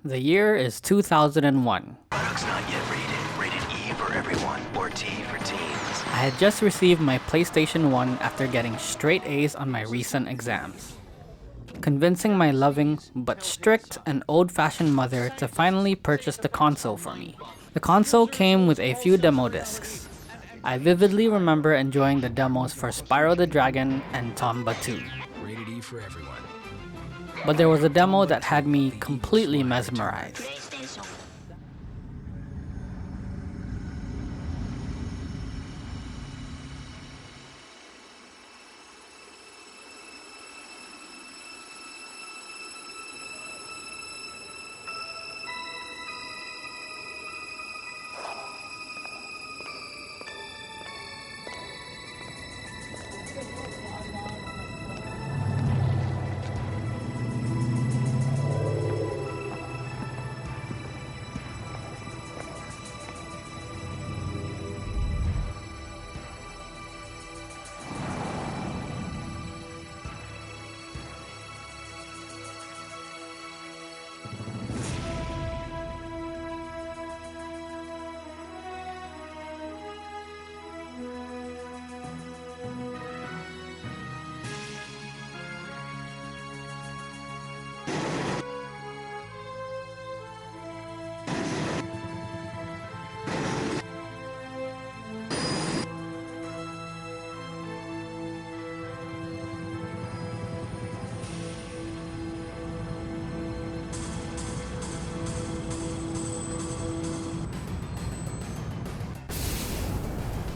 The year is 2001. Products not yet rated. Rated E for everyone, or T for teens. I had just received my PlayStation 1 after getting straight A's on my recent exams, convincing my loving but strict and old-fashioned mother to finally purchase the console for me. The console came with a few demo discs. I vividly remember enjoying the demos for Spyro the Dragon and Tomba 2. Rated E for everyone. But there was a demo that had me completely mesmerized.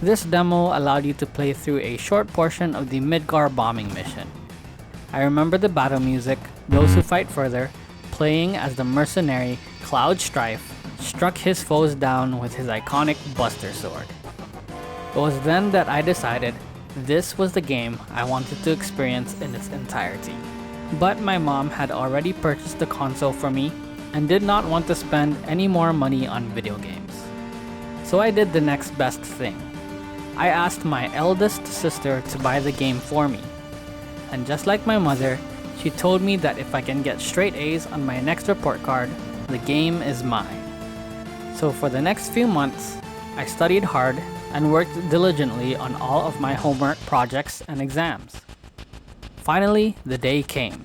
This demo allowed you to play through a short portion of the Midgar bombing mission. I remember the battle music, Those Who Fight Further, playing as the mercenary Cloud Strife struck his foes down with his iconic Buster Sword. It was then that I decided this was the game I wanted to experience in its entirety. But my mom had already purchased the console for me and did not want to spend any more money on video games. So I did the next best thing. I asked my eldest sister to buy the game for me. And just like my mother, she told me that if I can get straight A's on my next report card, the game is mine. So for the next few months, I studied hard and worked diligently on all of my homework projects and exams. Finally, the day came.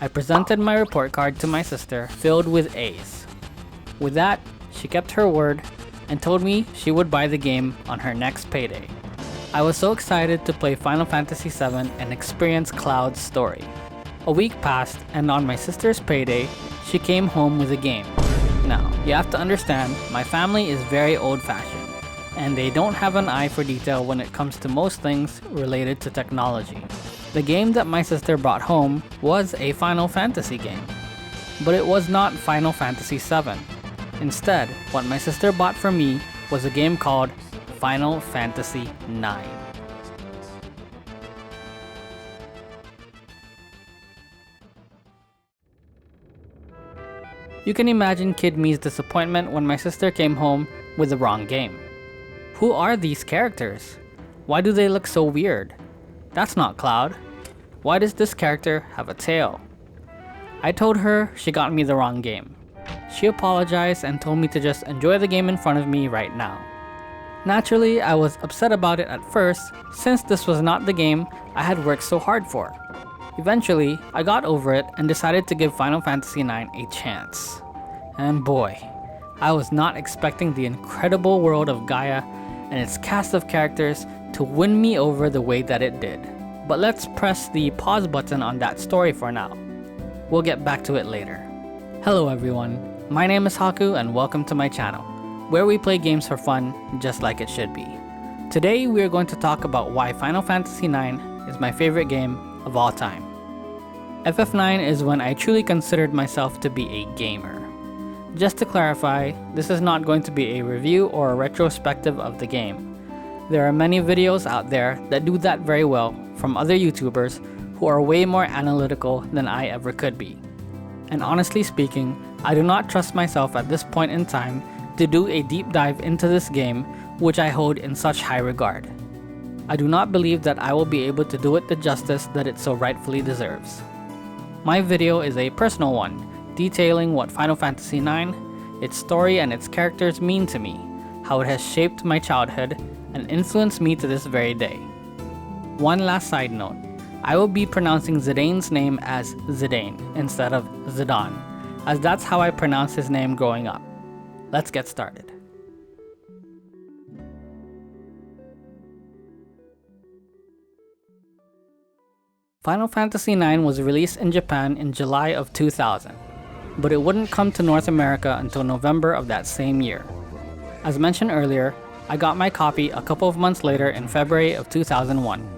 I presented my report card to my sister filled with A's. With that, she kept her word and told me she would buy the game on her next payday. I was so excited to play Final Fantasy VII and experience Cloud's story. A week passed, and on my sister's payday, she came home with a game. Now, you have to understand, my family is very old-fashioned, and they don't have an eye for detail when it comes to most things related to technology. The game that my sister brought home was a Final Fantasy game, but it was not Final Fantasy VII. Instead, what my sister bought for me was a game called Final Fantasy IX. You can imagine Kid Me's disappointment when my sister came home with the wrong game. Who are these characters? Why do they look so weird? That's not Cloud. Why does this character have a tail? I told her she got me the wrong game. She apologized and told me to just enjoy the game in front of me right now. Naturally, I was upset about it at first, since this was not the game I had worked so hard for. Eventually, I got over it and decided to give Final Fantasy IX a chance. And boy, I was not expecting the incredible world of Gaia and its cast of characters to win me over the way that it did. But let's press the pause button on that story for now. We'll get back to it later. Hello everyone, my name is Haku and welcome to my channel, where we play games for fun just like it should be. Today we are going to talk about why Final Fantasy IX is my favorite game of all time. FF9 is when I truly considered myself to be a gamer. Just to clarify, this is not going to be a review or a retrospective of the game. There are many videos out there that do that very well from other YouTubers who are way more analytical than I ever could be. And honestly speaking, I do not trust myself at this point in time to do a deep dive into this game which I hold in such high regard. I do not believe that I will be able to do it the justice that it so rightfully deserves. My video is a personal one, detailing what Final Fantasy IX, its story and its characters mean to me, how it has shaped my childhood and influenced me to this very day. One last side note, I will be pronouncing Zidane's name as Zidane instead of Zidane, as that's how I pronounced his name growing up. Let's get started. Final Fantasy IX was released in Japan in July of 2000, but it wouldn't come to North America until November of that same year. As mentioned earlier, I got my copy a couple of months later in February of 2001.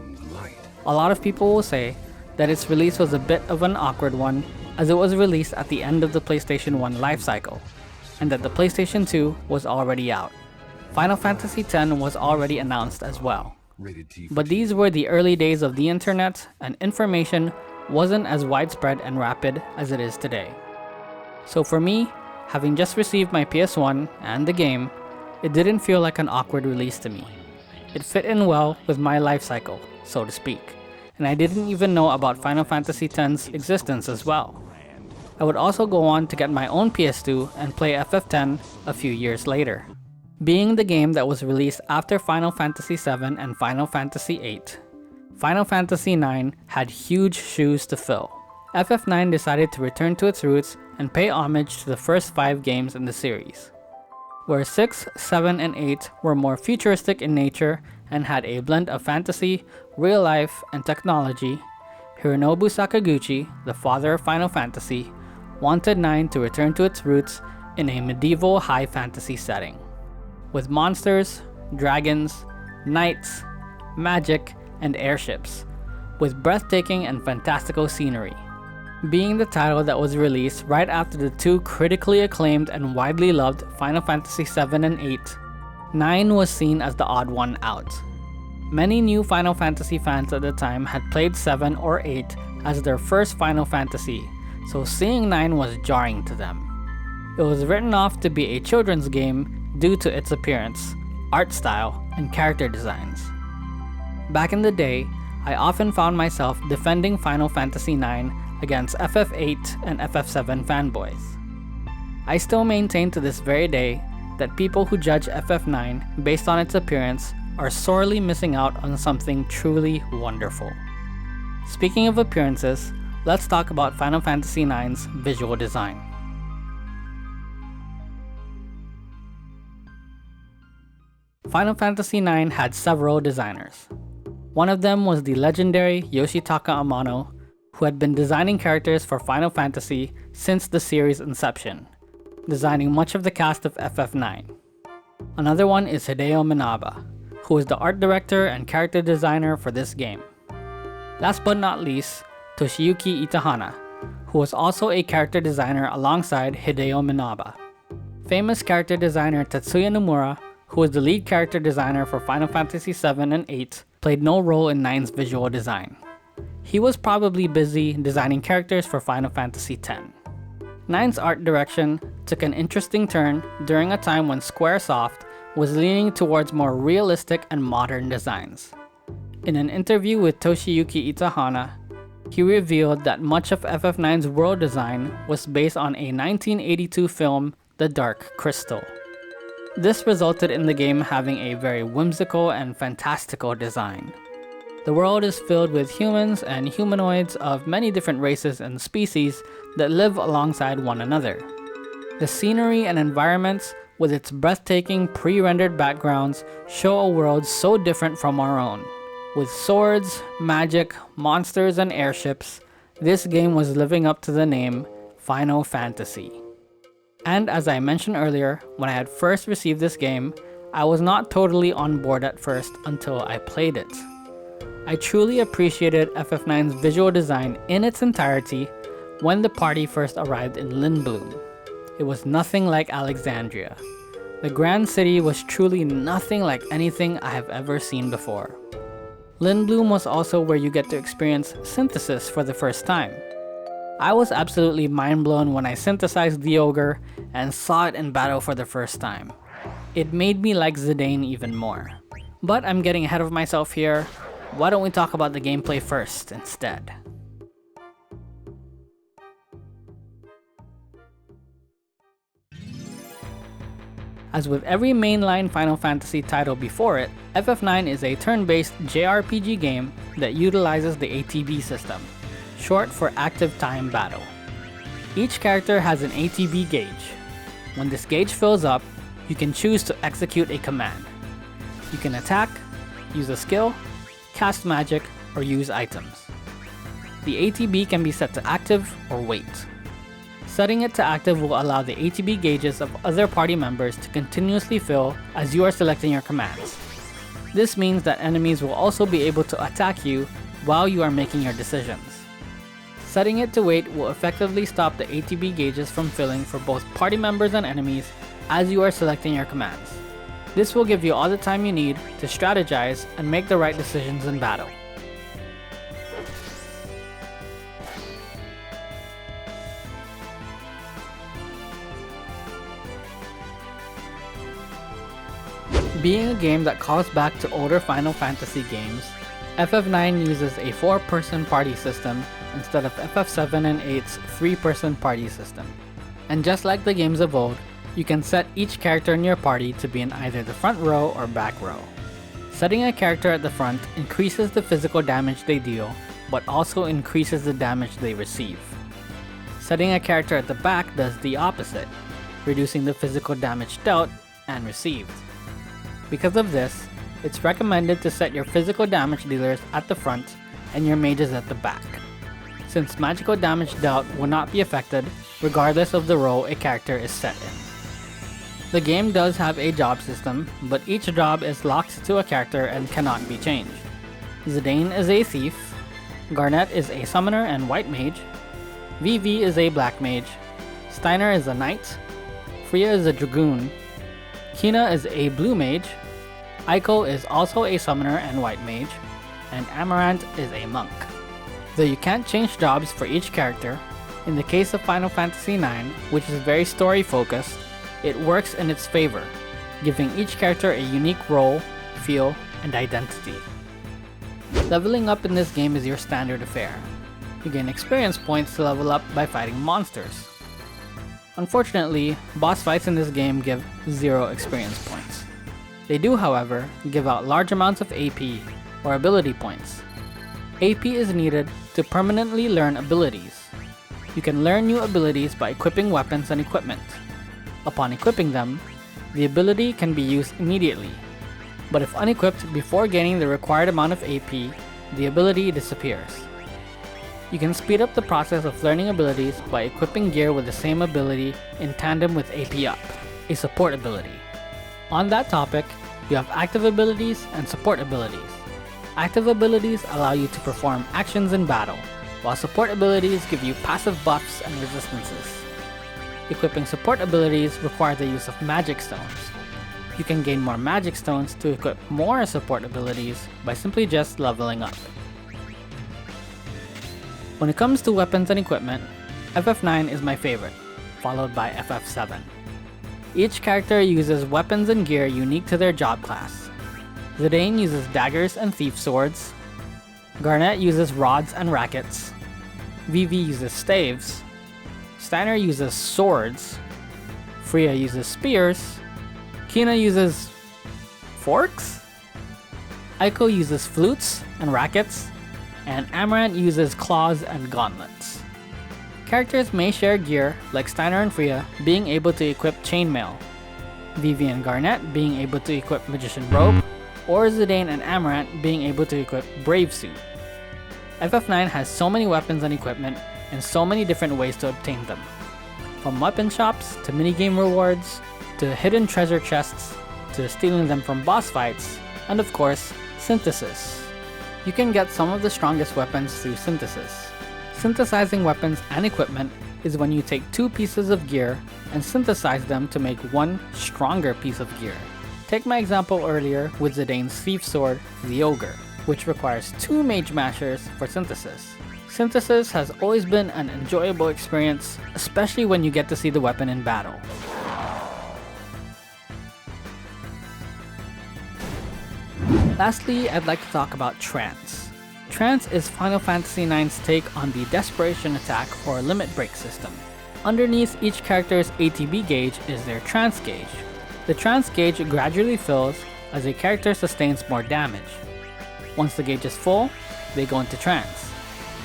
A lot of people will say that its release was a bit of an awkward one, as it was released at the end of the PlayStation 1 lifecycle, and that the PlayStation 2 was already out. Final Fantasy X was already announced as well. But these were the early days of the internet, and information wasn't as widespread and rapid as it is today. So for me, having just received my PS1 and the game, it didn't feel like an awkward release to me. It fit in well with my life cycle, so to speak, and I didn't even know about Final Fantasy X's existence as well. I would also go on to get my own PS2 and play FF10 a few years later. Being the game that was released after Final Fantasy VII and Final Fantasy VIII, Final Fantasy IX had huge shoes to fill. FF9 decided to return to its roots and pay homage to the first 5 games in the series. Where 6, 7, and 8 were more futuristic in nature and had a blend of fantasy, real life, and technology, Hironobu Sakaguchi, the father of Final Fantasy, wanted 9 to return to its roots in a medieval high fantasy setting, with monsters, dragons, knights, magic, and airships, with breathtaking and fantastical scenery. Being the title that was released right after the 2 critically acclaimed and widely loved Final Fantasy VII and VIII, 9 was seen as the odd one out. Many new Final Fantasy fans at the time had played 7 or 8 as their first Final Fantasy, so seeing 9 was jarring to them. It was written off to be a children's game due to its appearance, art style, and character designs. Back in the day, I often found myself defending Final Fantasy IX against FF8 and FF7 fanboys. I still maintain to this very day that people who judge FF9 based on its appearance are sorely missing out on something truly wonderful. Speaking of appearances, let's talk about Final Fantasy IX's visual design. Final Fantasy IX had several designers. One of them was the legendary Yoshitaka Amano, who had been designing characters for Final Fantasy since the series' inception, designing much of the cast of FF9. Another one is Hideo Minaba, who is the art director and character designer for this game. Last but not least, Toshiyuki Itahana, who was also a character designer alongside Hideo Minaba. Famous character designer Tetsuya Nomura, who is the lead character designer for Final Fantasy VII and VIII, played no role in IX's visual design. He was probably busy designing characters for Final Fantasy X. IX's art direction took an interesting turn during a time when Squaresoft was leaning towards more realistic and modern designs. In an interview with Toshiyuki Itahana, he revealed that much of FF9's world design was based on a 1982 film, The Dark Crystal. This resulted in the game having a very whimsical and fantastical design. The world is filled with humans and humanoids of many different races and species that live alongside one another. The scenery and environments, with its breathtaking pre-rendered backgrounds, show a world so different from our own. With swords, magic, monsters, and airships, this game was living up to the name Final Fantasy. And as I mentioned earlier, when I had first received this game, I was not totally on board at first until I played it. I truly appreciated FF9's visual design in its entirety when the party first arrived in Lindblum. It was nothing like Alexandria. The Grand City was truly nothing like anything I have ever seen before. Lindblum was also where you get to experience synthesis for the first time. I was absolutely mind blown when I synthesized the ogre and saw it in battle for the first time. It made me like Zidane even more. But I'm getting ahead of myself here. Why don't we talk about the gameplay first instead? As with every mainline Final Fantasy title before it, FF9 is a turn-based JRPG game that utilizes the ATB system, short for Active Time Battle. Each character has an ATB gauge. When this gauge fills up, you can choose to execute a command. You can attack, use a skill, cast magic, or use items. The ATB can be set to active or wait. Setting it to active will allow the ATB gauges of other party members to continuously fill as you are selecting your commands. This means that enemies will also be able to attack you while you are making your decisions. Setting it to wait will effectively stop the ATB gauges from filling for both party members and enemies as you are selecting your commands. This will give you all the time you need to strategize and make the right decisions in battle. Being a game that calls back to older Final Fantasy games, FF9 uses a 4-person party system instead of FF7 and 8's 3-person party system. And just like the games of old, you can set each character in your party to be in either the front row or back row. Setting a character at the front increases the physical damage they deal, but also increases the damage they receive. Setting a character at the back does the opposite, reducing the physical damage dealt and received. Because of this, it's recommended to set your physical damage dealers at the front and your mages at the back, since magical damage dealt will not be affected regardless of the role a character is set in. The game does have a job system, but each job is locked to a character and cannot be changed. Zidane is a thief, Garnet is a summoner and white mage, Vivi is a black mage, Steiner is a knight, Freya is a dragoon, Quina is a blue mage, Eiko is also a summoner and white mage, and Amarant is a monk. Though you can't change jobs for each character, in the case of Final Fantasy IX, which is very story focused, it works in its favor, giving each character a unique role, feel, and identity. Leveling up in this game is your standard affair. You gain experience points to level up by fighting monsters. Unfortunately, boss fights in this game give 0 experience points. They do, however, give out large amounts of AP, or ability points. AP is needed to permanently learn abilities. You can learn new abilities by equipping weapons and equipment. Upon equipping them, the ability can be used immediately, but if unequipped before gaining the required amount of AP, the ability disappears. You can speed up the process of learning abilities by equipping gear with the same ability in tandem with AP up, a support ability. On that topic, you have active abilities and support abilities. Active abilities allow you to perform actions in battle, while support abilities give you passive buffs and resistances. Equipping support abilities require the use of magic stones. You can gain more magic stones to equip more support abilities by simply just leveling up. When it comes to weapons and equipment, FF9 is my favorite, followed by FF7. Each character uses weapons and gear unique to their job class. Zidane uses daggers and thief swords. Garnet uses rods and rackets. Vivi uses staves. Steiner uses swords. Freya uses spears. Quina uses forks. Eiko uses flutes and rackets. And Amarant uses claws and gauntlets. Characters may share gear, like Steiner and Freya being able to equip chainmail, Vivi and Garnet being able to equip magician robe, or Zidane and Amarant being able to equip brave suit. FF9 has so many weapons and equipment, and so many different ways to obtain them. From weapon shops, to minigame rewards, to hidden treasure chests, to stealing them from boss fights, and of course, synthesis. You can get some of the strongest weapons through synthesis. Synthesizing weapons and equipment is when you take two pieces of gear and synthesize them to make one stronger piece of gear. Take my example earlier with Zidane's thief sword, the Ogre, which requires two mage mashers for synthesis. Synthesis has always been an enjoyable experience, especially when you get to see the weapon in battle. Lastly, I'd like to talk about Trance. Trance is Final Fantasy IX's take on the Desperation Attack or Limit Break system. Underneath each character's ATB gauge is their Trance gauge. The Trance gauge gradually fills as a character sustains more damage. Once the gauge is full, they go into trance,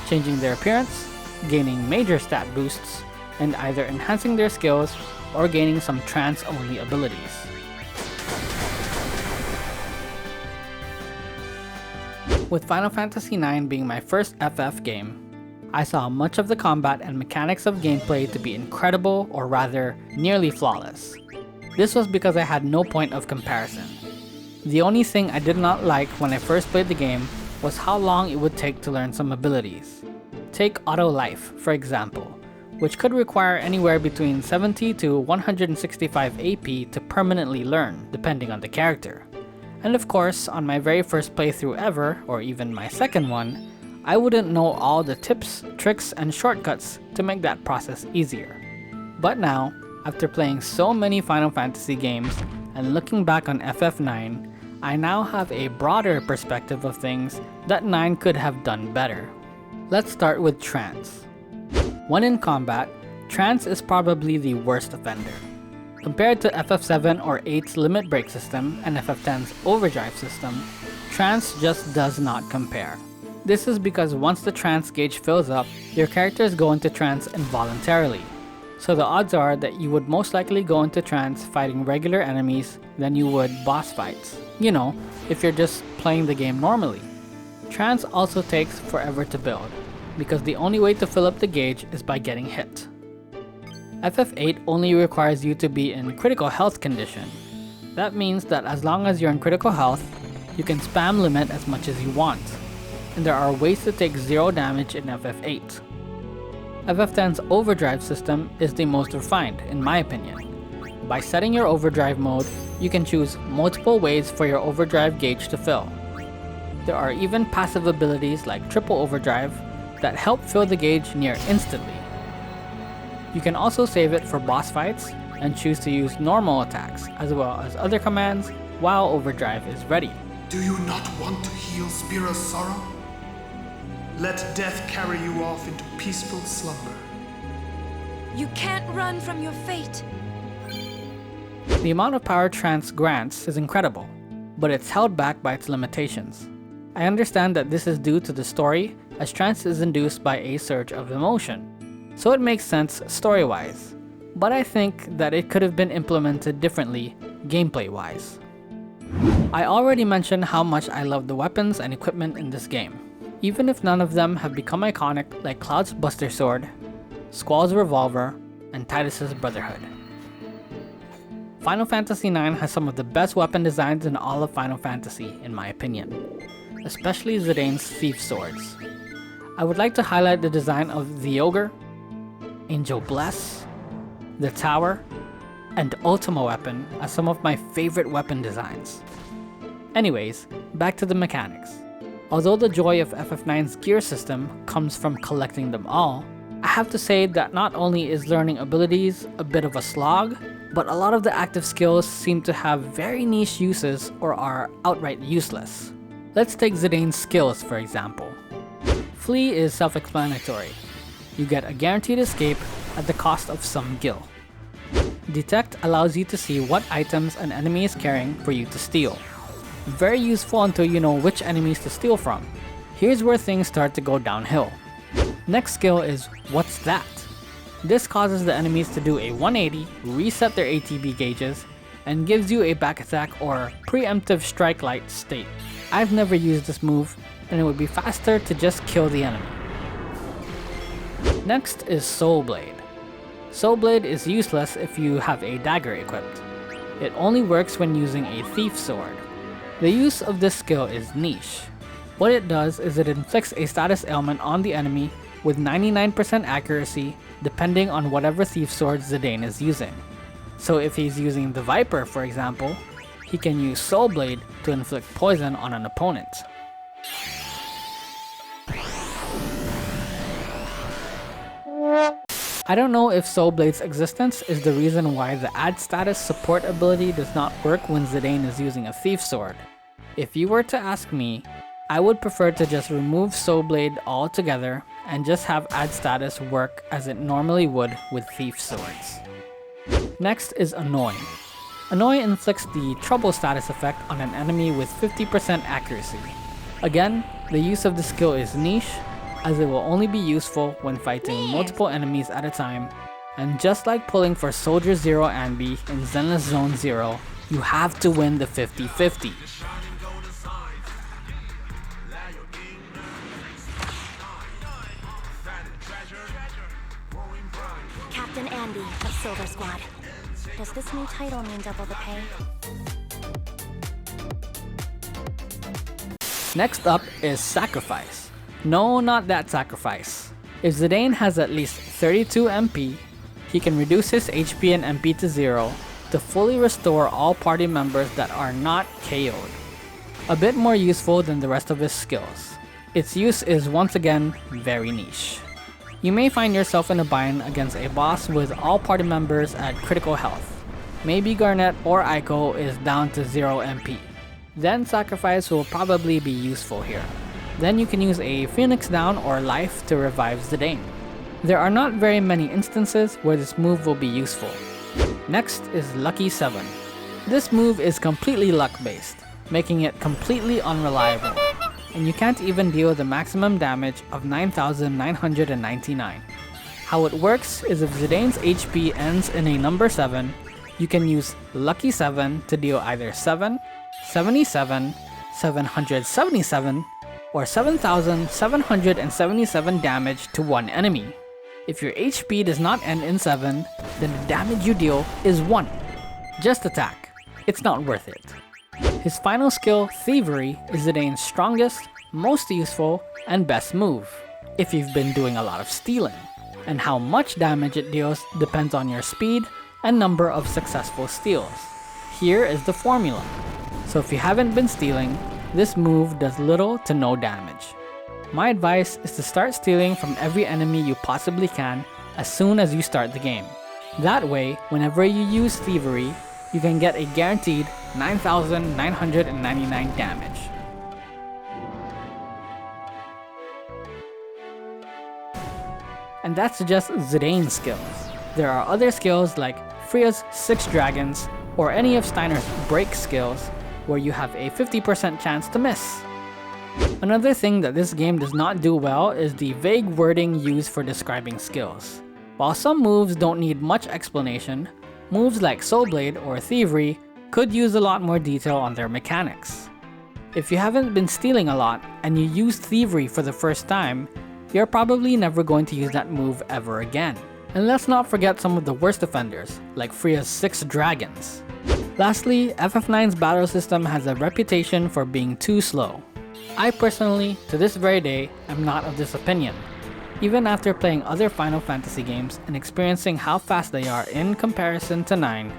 changing their appearance, gaining major stat boosts, and either enhancing their skills or gaining some trance-only abilities. With Final Fantasy IX being my first FF game, I saw much of the combat and mechanics of gameplay to be incredible, or rather, nearly flawless. This was because I had no point of comparison. The only thing I did not like when I first played the game was how long it would take to learn some abilities. Take Auto Life, for example, which could require anywhere between 70 to 165 AP to permanently learn, depending on the character. And of course, on my very first playthrough ever, or even my second one, I wouldn't know all the tips, tricks, and shortcuts to make that process easier. But now, after playing so many Final Fantasy games and looking back on FF9, I now have a broader perspective of things that 9 could have done better. Let's start with Trance. When in combat, Trance is probably the worst offender. Compared to FF7 or 8's Limit Break system and FF10's Overdrive system, Trance just does not compare. This is because once the Trance gauge fills up, your characters go into trance involuntarily. So the odds are that you would most likely go into trance fighting regular enemies than you would boss fights. You know, if you're just playing the game normally. Trance also takes forever to build, because the only way to fill up the gauge is by getting hit. FF8 only requires you to be in critical health condition. That means that as long as you're in critical health, you can spam limit as much as you want. And there are ways to take 0 damage in FF8. FF10's Overdrive system is the most refined, in my opinion. By setting your Overdrive mode, you can choose multiple ways for your Overdrive gauge to fill. There are even passive abilities like Triple Overdrive that help fill the gauge near instantly. You can also save it for boss fights and choose to use normal attacks as well as other commands while Overdrive is ready. Do you not want to heal Spira's sorrow? Let death carry you off into peaceful slumber. You can't run from your fate. The amount of power Trance grants is incredible, but it's held back by its limitations. I understand that this is due to the story as trance is induced by a surge of emotion, so it makes sense story-wise, but I think that it could have been implemented differently gameplay-wise. I already mentioned how much I love the weapons and equipment in this game, even if none of them have become iconic like Cloud's Buster Sword, Squall's Revolver, and Titus's Brotherhood. Final Fantasy IX has some of the best weapon designs in all of Final Fantasy, in my opinion, especially Zidane's Thief Swords. I would like to highlight the design of the Ogre, Angel Bless, the Tower, and Ultima Weapon as some of my favorite weapon designs. Anyways, back to the mechanics. Although the joy of FF9's gear system comes from collecting them all, I have to say that not only is learning abilities a bit of a slog, but a lot of the active skills seem to have very niche uses or are outright useless. Let's take Zidane's skills for example. Flee is self-explanatory. You get a guaranteed escape at the cost of some gil. Detect allows you to see what items an enemy is carrying for you to steal. Very useful until you know which enemies to steal from. Here's where things start to go downhill. Next skill is What's That? This causes the enemies to do a 180, reset their ATB gauges, and gives you a back attack or preemptive strike light state. I've never used this move, and it would be faster to just kill the enemy. Next is Soul Blade. Soul Blade is useless if you have a dagger equipped. It only works when using a thief sword. The use of this skill is niche. What it does is it inflicts a status ailment on the enemy with 99% accuracy depending on whatever thief sword Zidane is using. So if he's using the Viper for example, he can use Soul Blade to inflict poison on an opponent. I don't know if Soul Blade's existence is the reason why the add status support ability does not work when Zidane is using a thief sword. If you were to ask me, I would prefer to just remove Soul Blade altogether and just have add status work as it normally would with thief swords. Next is Annoy. Annoy inflicts the trouble status effect on an enemy with 50% accuracy. Again, the use of the skill is niche, as it will only be useful when fighting multiple enemies at a time, and just like pulling for Soldier Zero Anbi in Zenless Zone Zero, you have to win the 50-50. Captain Andy of Silver Squad. Does this new title mean double the pay? Next up is Sacrifice. No, not that sacrifice. If Zidane has at least 32 MP, he can reduce his HP and MP to 0 to fully restore all party members that are not KO'd. A bit more useful than the rest of his skills. Its use is once again very niche. You may find yourself in a bind against a boss with all party members at critical health. Maybe Garnet or Eiko is down to 0 MP. Then Sacrifice will probably be useful here. Then you can use a Phoenix Down or Life to revive Zidane. There are not very many instances where this move will be useful. Next is Lucky 7. This move is completely luck based, making it completely unreliable, and you can't even deal the maximum damage of 9,999. How it works is if Zidane's HP ends in a number 7, you can use Lucky 7 to deal either 7, 77, 777, or 7,777 damage to one enemy. If your HP does not end in 7, then the damage you deal is 1. Just attack. It's not worth it. His final skill, Thievery, is Zidane's strongest, most useful, and best move, if you've been doing a lot of stealing. And how much damage it deals depends on your speed and number of successful steals. Here is the formula. So if you haven't been stealing, this move does little to no damage. My advice is to start stealing from every enemy you possibly can as soon as you start the game. That way, whenever you use Thievery, you can get a guaranteed 9,999 damage. And that's just Zidane's skills. There are other skills like Freya's 6 Dragons or any of Steiner's break skills where you have a 50% chance to miss. Another thing that this game does not do well is the vague wording used for describing skills. While some moves don't need much explanation, moves like Soul Blade or Thievery could use a lot more detail on their mechanics. If you haven't been stealing a lot and you use Thievery for the first time, you're probably never going to use that move ever again. And let's not forget some of the worst offenders, like Freya's 6 dragons. Lastly, FF9's battle system has a reputation for being too slow. I personally, to this very day, am not of this opinion. Even after playing other Final Fantasy games and experiencing how fast they are in comparison to 9,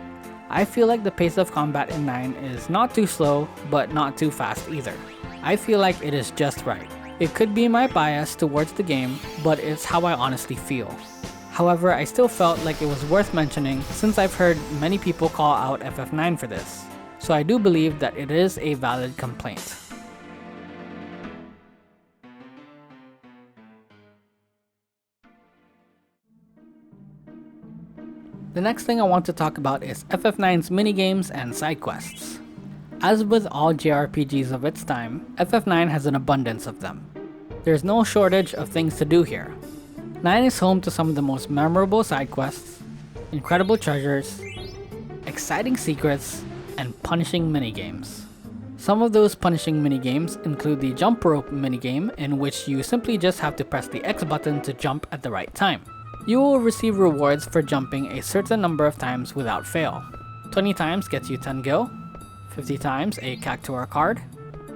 I feel like the pace of combat in 9 is not too slow, but not too fast either. I feel like it is just right. It could be my bias towards the game, but it's how I honestly feel. However, I still felt like it was worth mentioning since I've heard many people call out FF9 for this, so I do believe that it is a valid complaint. The next thing I want to talk about is FF9's minigames and sidequests. As with all JRPGs of its time, FF9 has an abundance of them. There's no shortage of things to do here. 9 is home to some of the most memorable sidequests, incredible treasures, exciting secrets, and punishing minigames. Some of those punishing minigames include the jump rope minigame, in which you simply just have to press the X button to jump at the right time. You will receive rewards for jumping a certain number of times without fail. 20 times gets you 10 gil, 50 times a Cactuar card,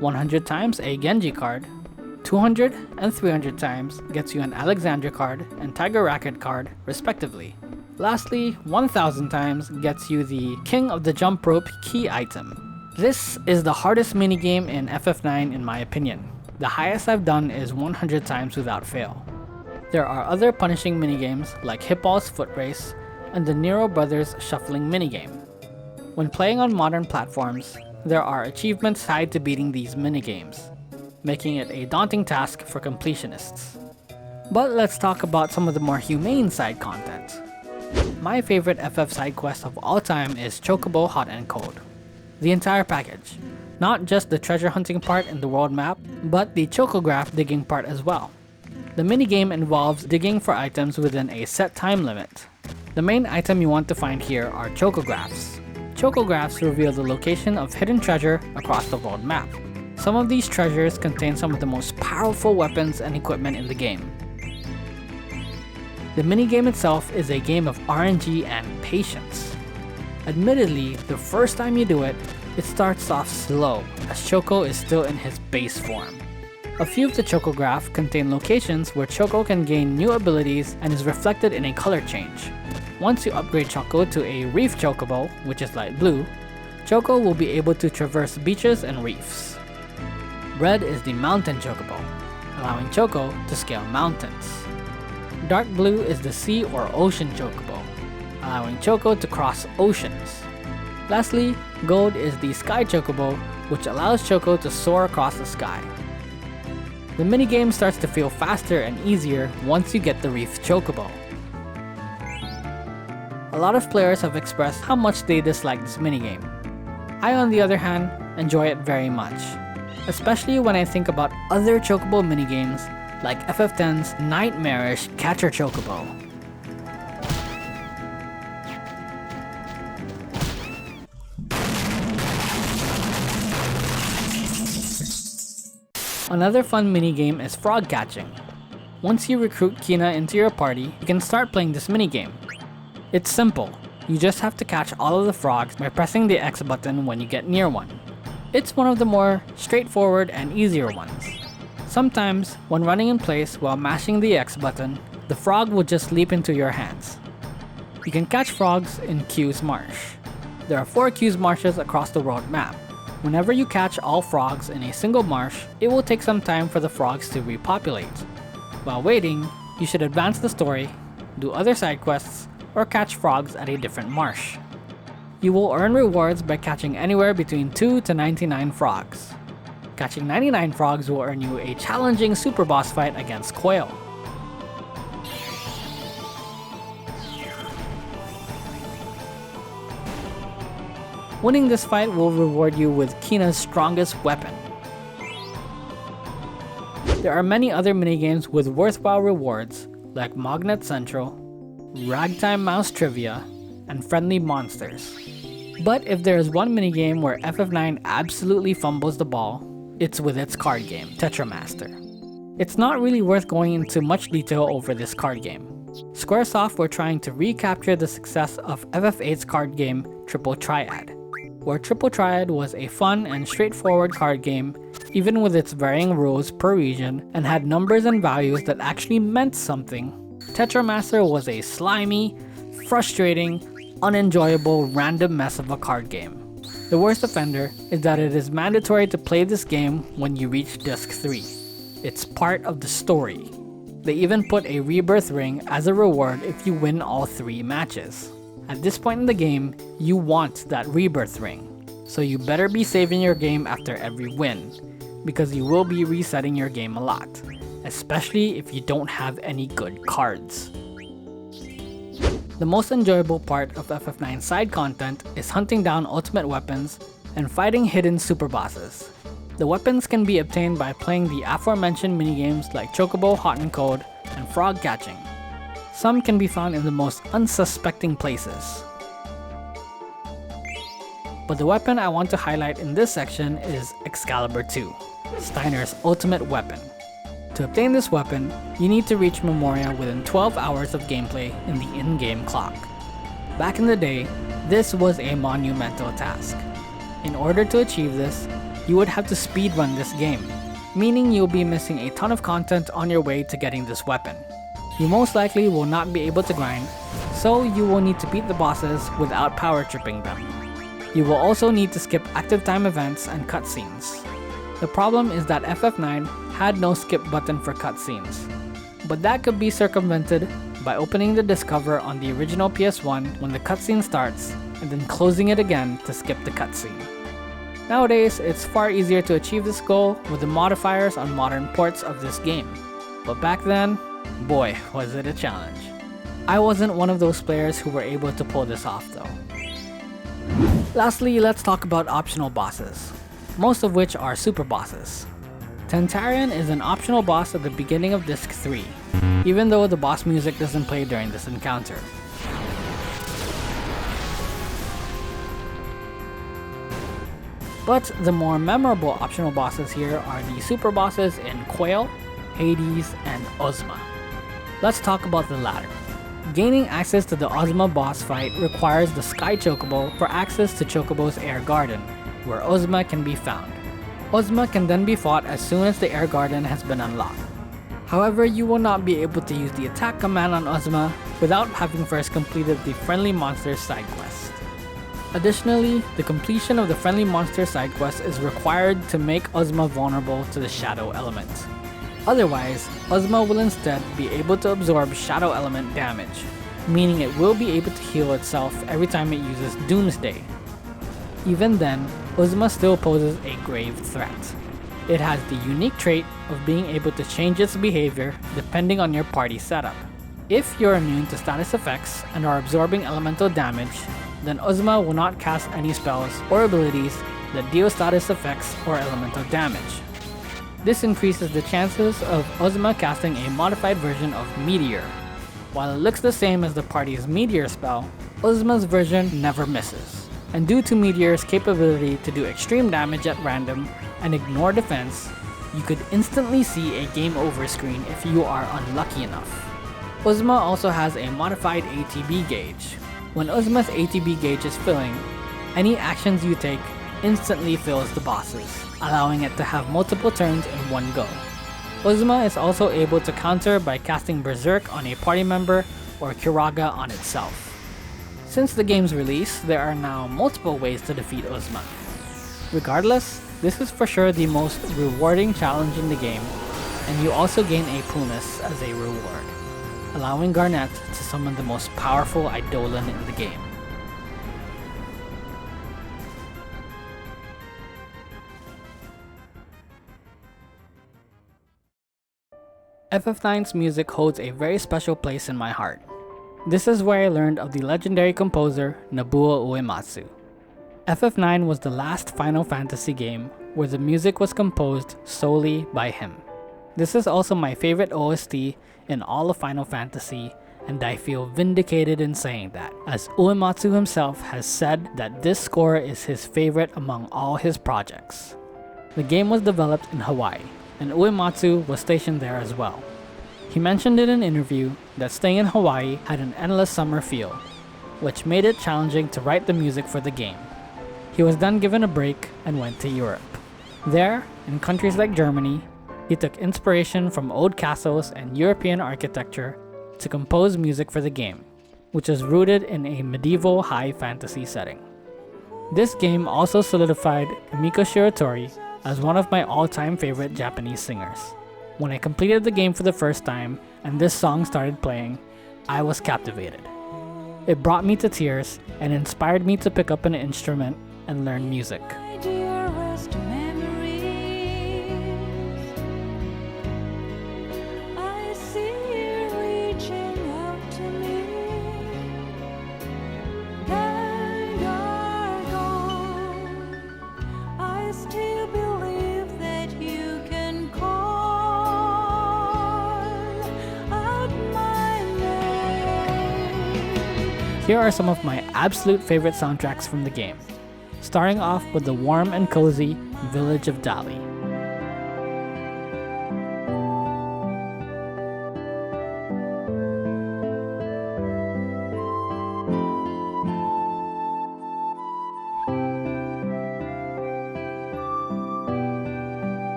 100 times a Genji card, 200 and 300 times gets you an Alexandra card and Tiger Racket card, respectively. Lastly, 1000 times gets you the King of the Jump Rope key item. This is the hardest minigame in FF9 in my opinion. The highest I've done is 100 times without fail. There are other punishing minigames like Hippol's Foot Race and the Nero Brothers Shuffling minigame. When playing on modern platforms, there are achievements tied to beating these minigames, making it a daunting task for completionists. But let's talk about some of the more humane side content. My favorite FF side quest of all time is Chocobo Hot Cold. The entire package, not just the treasure hunting part in the world map, but the chocograph digging part as well. The minigame involves digging for items within a set time limit. The main item you want to find here are chocographs. Chocographs reveal the location of hidden treasure across the world map. Some of these treasures contain some of the most powerful weapons and equipment in the game. The minigame itself is a game of RNG and patience. Admittedly, the first time you do it, it starts off slow, as Choco is still in his base form. A few of the chocograph contain locations where Choco can gain new abilities and is reflected in a color change. Once you upgrade Choco to a Reef Chocobo, which is light blue, Choco will be able to traverse beaches and reefs. Red is the Mountain Chocobo, allowing Choco to scale mountains. Dark blue is the Sea or Ocean Chocobo, allowing Choco to cross oceans. Lastly, gold is the Sky Chocobo, which allows Choco to soar across the sky. The minigame starts to feel faster and easier once you get the Reef Chocobo. A lot of players have expressed how much they dislike this minigame. I, on the other hand, enjoy it very much, especially when I think about other Chocobo minigames like FF10's nightmarish Catcher Chocobo. Another fun minigame is frog catching. Once you recruit Quina into your party, you can start playing this minigame. It's simple. You just have to catch all of the frogs by pressing the X button when you get near one. It's one of the more straightforward and easier ones. Sometimes, when running in place while mashing the X button, the frog will just leap into your hands. You can catch frogs in Q's Marsh. There are 4 Q's Marshes across the world map. Whenever you catch all frogs in a single marsh, it will take some time for the frogs to repopulate. While waiting, you should advance the story, do other side quests, or catch frogs at a different marsh. You will earn rewards by catching anywhere between 2 to 99 frogs. Catching 99 frogs will earn you a challenging super boss fight against Quail. Winning this fight will reward you with Quina's strongest weapon. There are many other minigames with worthwhile rewards like Magnet Central, Ragtime Mouse Trivia, and Friendly Monsters. But if there is one minigame where FF9 absolutely fumbles the ball, it's with its card game, Tetra Master. It's not really worth going into much detail over this card game. Squaresoft were trying to recapture the success of FF8's card game, Triple Triad, where Triple Triad was a fun and straightforward card game, even with its varying rules per region, and had numbers and values that actually meant something. Tetra Master was a slimy, frustrating, unenjoyable random mess of a card game. The worst offender is that it is mandatory to play this game when you reach Disc 3. It's part of the story. They even put a rebirth ring as a reward if you win all 3 matches. At this point in the game, you want that rebirth ring, so you better be saving your game after every win, because you will be resetting your game a lot, especially if you don't have any good cards. The most enjoyable part of FF9's side content is hunting down ultimate weapons and fighting hidden super bosses. The weapons can be obtained by playing the aforementioned minigames like Chocobo Hot and Cold and frog catching. Some can be found in the most unsuspecting places. But the weapon I want to highlight in this section is Excalibur II, Steiner's ultimate weapon. To obtain this weapon, you need to reach Memoria within 12 hours of gameplay in the in-game clock. Back in the day, this was a monumental task. In order to achieve this, you would have to speedrun this game, meaning you'll be missing a ton of content on your way to getting this weapon. You most likely will not be able to grind, so you will need to beat the bosses without power tripping them. You will also need to skip active time events and cutscenes. The problem is that FF9 had no skip button for cutscenes, but that could be circumvented by opening the disc cover on the original PS1 when the cutscene starts and then closing it again to skip the cutscene. Nowadays, it's far easier to achieve this goal with the modifiers on modern ports of this game, but back then, boy was it a challenge. I wasn't one of those players who were able to pull this off though. Lastly, let's talk about optional bosses, most of which are super bosses. Tantarian is an optional boss at the beginning of Disc 3, even though the boss music doesn't play during this encounter. But the more memorable optional bosses here are the super bosses in Quail, Hades, and Ozma. Let's talk about the latter. Gaining access to the Ozma boss fight requires the Sky Chocobo for access to Chocobo's Air Garden, where Ozma can be found. Ozma can then be fought as soon as the Air Garden has been unlocked. However, you will not be able to use the attack command on Ozma without having first completed the Friendly Monsters side quest. Additionally, the completion of the Friendly Monsters side quest is required to make Ozma vulnerable to the Shadow element. Otherwise, Ozma will instead be able to absorb Shadow element damage, meaning it will be able to heal itself every time it uses Doomsday. Even then, Ozma still poses a grave threat. It has the unique trait of being able to change its behavior depending on your party setup. If you're immune to status effects and are absorbing elemental damage, then Ozma will not cast any spells or abilities that deal status effects or elemental damage. This increases the chances of Ozma casting a modified version of Meteor. While it looks the same as the party's Meteor spell, Ozma's version never misses. And due to Meteor's capability to do extreme damage at random and ignore defense, you could instantly see a game over screen if you are unlucky enough. Ozma also has a modified ATB gauge. When Ozma's ATB gauge is filling, any actions you take instantly fills the bosses, allowing it to have multiple turns in one go. Ozma is also able to counter by casting Berserk on a party member or Kiraga on itself. Since the game's release, there are now multiple ways to defeat Ozma. Regardless, this is for sure the most rewarding challenge in the game, and you also gain a Punis as a reward, allowing Garnet to summon the most powerful Eidolon in the game. FF9's music holds a very special place in my heart. This is where I learned of the legendary composer Nobuo Uematsu. FF9 was the last Final Fantasy game where the music was composed solely by him. This is also my favorite OST in all of Final Fantasy, and I feel vindicated in saying that, as Uematsu himself has said that this score is his favorite among all his projects. The game was developed in Hawaii, and Uematsu was stationed there as well. He mentioned in an interview that staying in Hawaii had an endless summer feel, which made it challenging to write the music for the game. He was then given a break and went to Europe. There, in countries like Germany, he took inspiration from old castles and European architecture to compose music for the game, which is rooted in a medieval high fantasy setting. This game also solidified Emiko Shiratori as one of my all-time favorite Japanese singers. When I completed the game for the first time and this song started playing, I was captivated. It brought me to tears and inspired me to pick up an instrument and learn music. Here are some of my absolute favorite soundtracks from the game, starting off with the warm and cozy Village of Dali.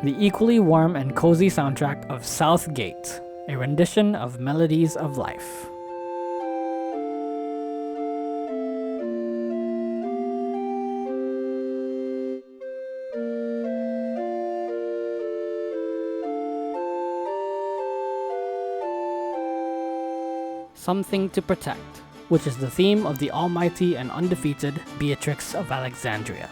The equally warm and cozy soundtrack of South Gate, a rendition of Melodies of Life. Something to Protect, which is the theme of the almighty and undefeated Beatrix of Alexandria.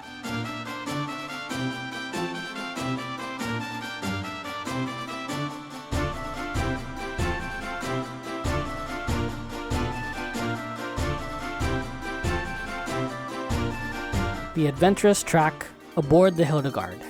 The adventurous track Aboard the Hildegard.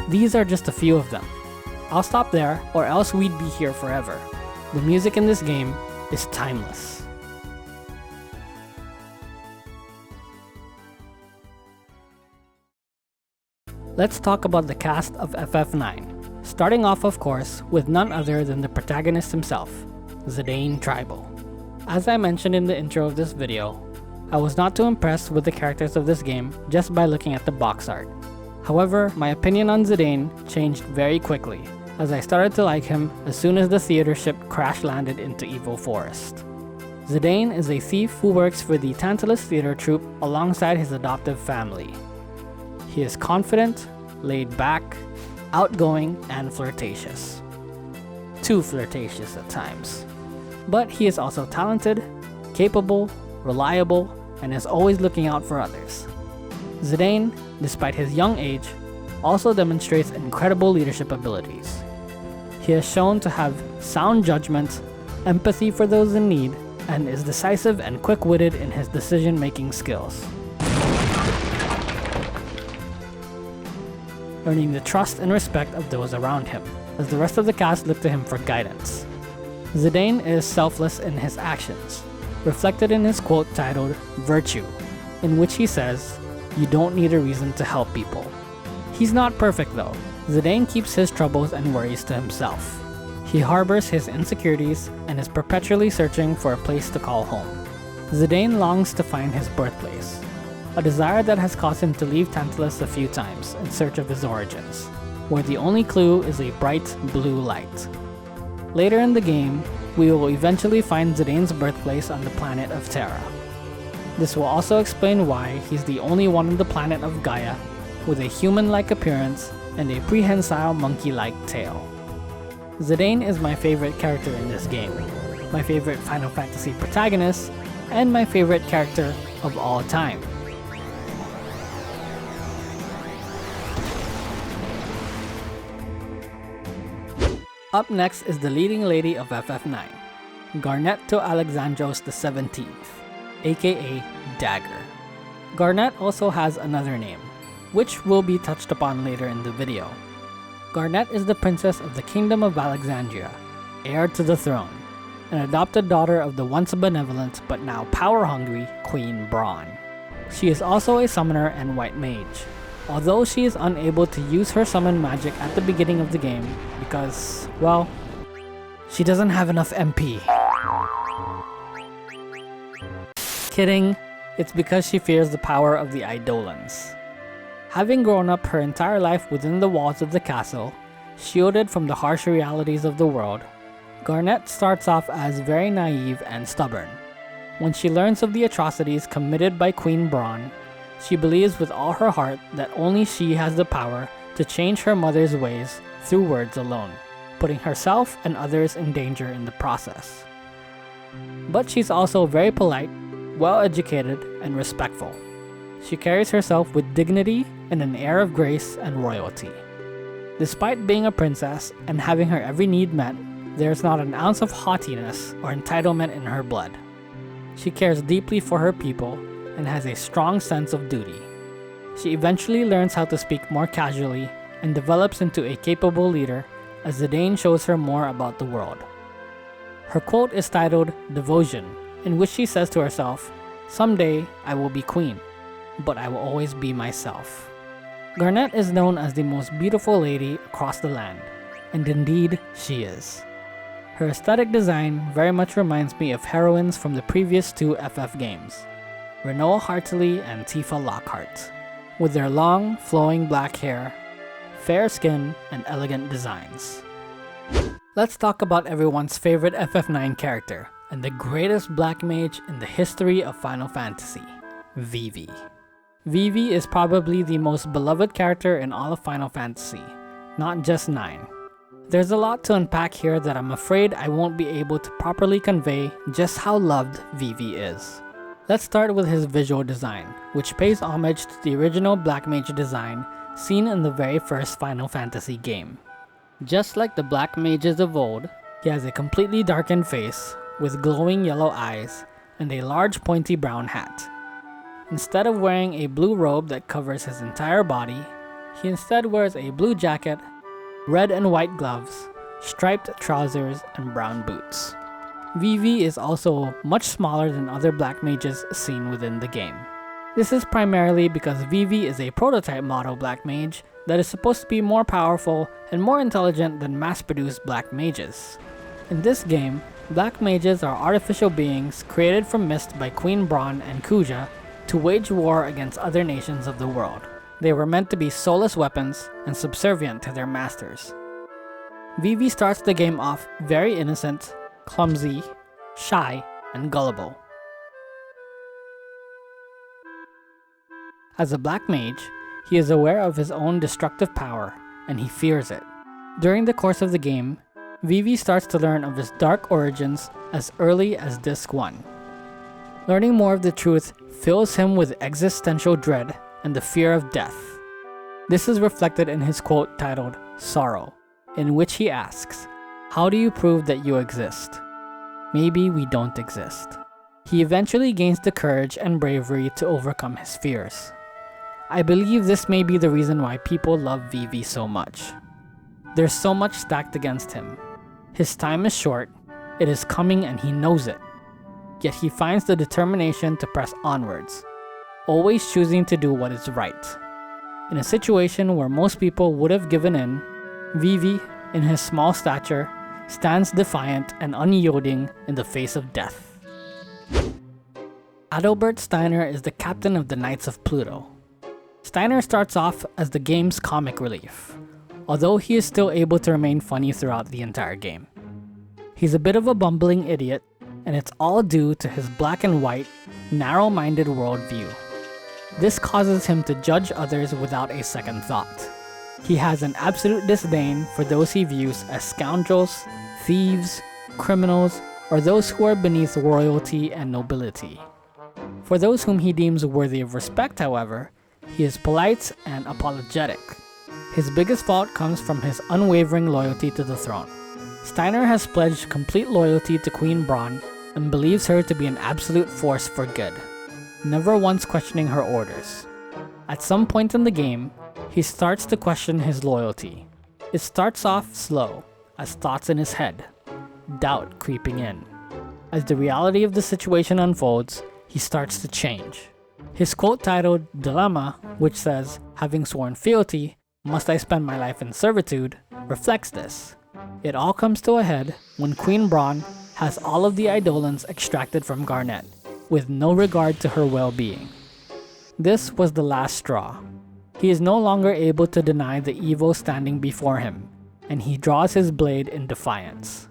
These are just a few of them. I'll stop there, or else we'd be here forever. The music in this game is timeless. Let's talk about the cast of FF9, starting off of course with none other than the protagonist himself, Zidane Tribal. As I mentioned in the intro of this video, I was not too impressed with the characters of this game just by looking at the box art. However, my opinion on Zidane changed very quickly, as I started to like him as soon as the theater ship crash-landed into Evil Forest. Zidane is a thief who works for the Tantalus Theater Troupe alongside his adoptive family. He is confident, laid back, outgoing, and flirtatious. Too flirtatious at times. But he is also talented, capable, reliable, and is always looking out for others. Zidane, despite his young age, also demonstrates incredible leadership abilities. He is shown to have sound judgment, empathy for those in need, and is decisive and quick-witted in his decision-making skills, earning the trust and respect of those around him, as the rest of the cast look to him for guidance. Zidane is selfless in his actions, reflected in his quote titled Virtue, in which he says, "You don't need a reason to help people." He's not perfect though. Zidane keeps his troubles and worries to himself. He harbors his insecurities and is perpetually searching for a place to call home. Zidane longs to find his birthplace, a desire that has caused him to leave Tantalus a few times in search of his origins, where the only clue is a bright blue light. Later in the game, we will eventually find Zidane's birthplace on the planet of Terra. This will also explain why he's the only one on the planet of Gaia with a human-like appearance and a prehensile monkey-like tail. Zidane is my favorite character in this game, my favorite Final Fantasy protagonist, and my favorite character of all time. Up next is the leading lady of FF9, Garnet to Alexandros XVII, aka Dagger. Garnet also has another name, which will be touched upon later in the video. Garnet is the princess of the Kingdom of Alexandria, heir to the throne, an adopted daughter of the once benevolent but now power-hungry Queen Braun. She is also a summoner and white mage, although she is unable to use her summon magic at the beginning of the game because, well, she doesn't have enough MP. Kidding, it's because she fears the power of the Eidolons. Having grown up her entire life within the walls of the castle, shielded from the harsh realities of the world, Garnet starts off as very naive and stubborn. When she learns of the atrocities committed by Queen Braun, she believes with all her heart that only she has the power to change her mother's ways through words alone, putting herself and others in danger in the process. But she's also very polite, well-educated, and respectful. She carries herself with dignity and an air of grace and royalty. Despite being a princess and having her every need met, there's not an ounce of haughtiness or entitlement in her blood. She cares deeply for her people and has a strong sense of duty. She eventually learns how to speak more casually and develops into a capable leader as Zidane shows her more about the world. Her quote is titled Devotion, in which she says to herself, "Someday I will be queen, but I will always be myself." Garnet is known as the most beautiful lady across the land, and indeed she is. Her aesthetic design very much reminds me of heroines from the previous two FF games, Renoa Hartley and Tifa Lockhart, with their long, flowing black hair, fair skin, and elegant designs. Let's talk about everyone's favorite FF9 character, and the greatest black mage in the history of Final Fantasy, Vivi. Vivi is probably the most beloved character in all of Final Fantasy, not just 9. There's a lot to unpack here that I'm afraid I won't be able to properly convey just how loved Vivi is. Let's start with his visual design, which pays homage to the original Black Mage design seen in the very first Final Fantasy game. Just like the Black Mages of old, he has a completely darkened face with glowing yellow eyes and a large pointy brown hat. Instead of wearing a blue robe that covers his entire body, he instead wears a blue jacket, red and white gloves, striped trousers, and brown boots. Vivi is also much smaller than other black mages seen within the game. This is primarily because Vivi is a prototype model black mage that is supposed to be more powerful and more intelligent than mass-produced black mages. In this game, black mages are artificial beings created from mist by Queen Braun and Kuja to wage war against other nations of the world. They were meant to be soulless weapons and subservient to their masters. Vivi starts the game off very innocent, clumsy, shy, and gullible. As a black mage, he is aware of his own destructive power, and he fears it. During the course of the game, Vivi starts to learn of his dark origins as early as Disc 1. Learning more of the truth fills him with existential dread and the fear of death. This is reflected in his quote titled Sorrow, in which he asks, "How do you prove that you exist? Maybe we don't exist." He eventually gains the courage and bravery to overcome his fears. I believe this may be the reason why people love Vivi so much. There's so much stacked against him. His time is short, it is coming and he knows it. Yet he finds the determination to press onwards, always choosing to do what is right. In a situation where most people would have given in, Vivi, in his small stature, stands defiant and unyielding in the face of death. Adelbert Steiner is the captain of the Knights of Pluto. Steiner starts off as the game's comic relief, although he is still able to remain funny throughout the entire game. He's a bit of a bumbling idiot, and it's all due to his black and white, narrow-minded worldview. This causes him to judge others without a second thought. He has an absolute disdain for those he views as scoundrels, thieves, criminals, or those who are beneath royalty and nobility. For those whom he deems worthy of respect, however, he is polite and apologetic. His biggest fault comes from his unwavering loyalty to the throne. Steiner has pledged complete loyalty to Queen Braun and believes her to be an absolute force for good, never once questioning her orders. At some point in the game, he starts to question his loyalty. It starts off slow, as thoughts in his head, doubt creeping in. As the reality of the situation unfolds, he starts to change. His quote titled Dilemma, which says, "Having sworn fealty, must I spend my life in servitude?" reflects this. It all comes to a head when Queen Braun has all of the Eidolons extracted from Garnet, with no regard to her well-being. This was the last straw. He is no longer able to deny the evil standing before him, and he draws his blade in defiance.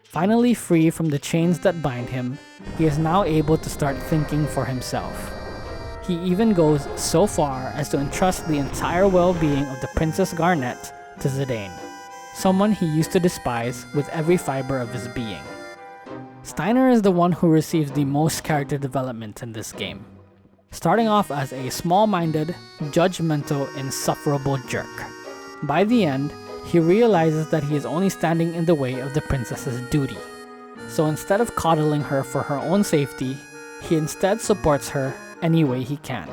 Finally free from the chains that bind him, he is now able to start thinking for himself. He even goes so far as to entrust the entire well-being of the Princess Garnet to Zidane, someone he used to despise with every fiber of his being. Steiner is the one who receives the most character development in this game, starting off as a small-minded, judgmental, insufferable jerk. By the end, he realizes that he is only standing in the way of the princess's duty. So instead of coddling her for her own safety, he instead supports her any way he can.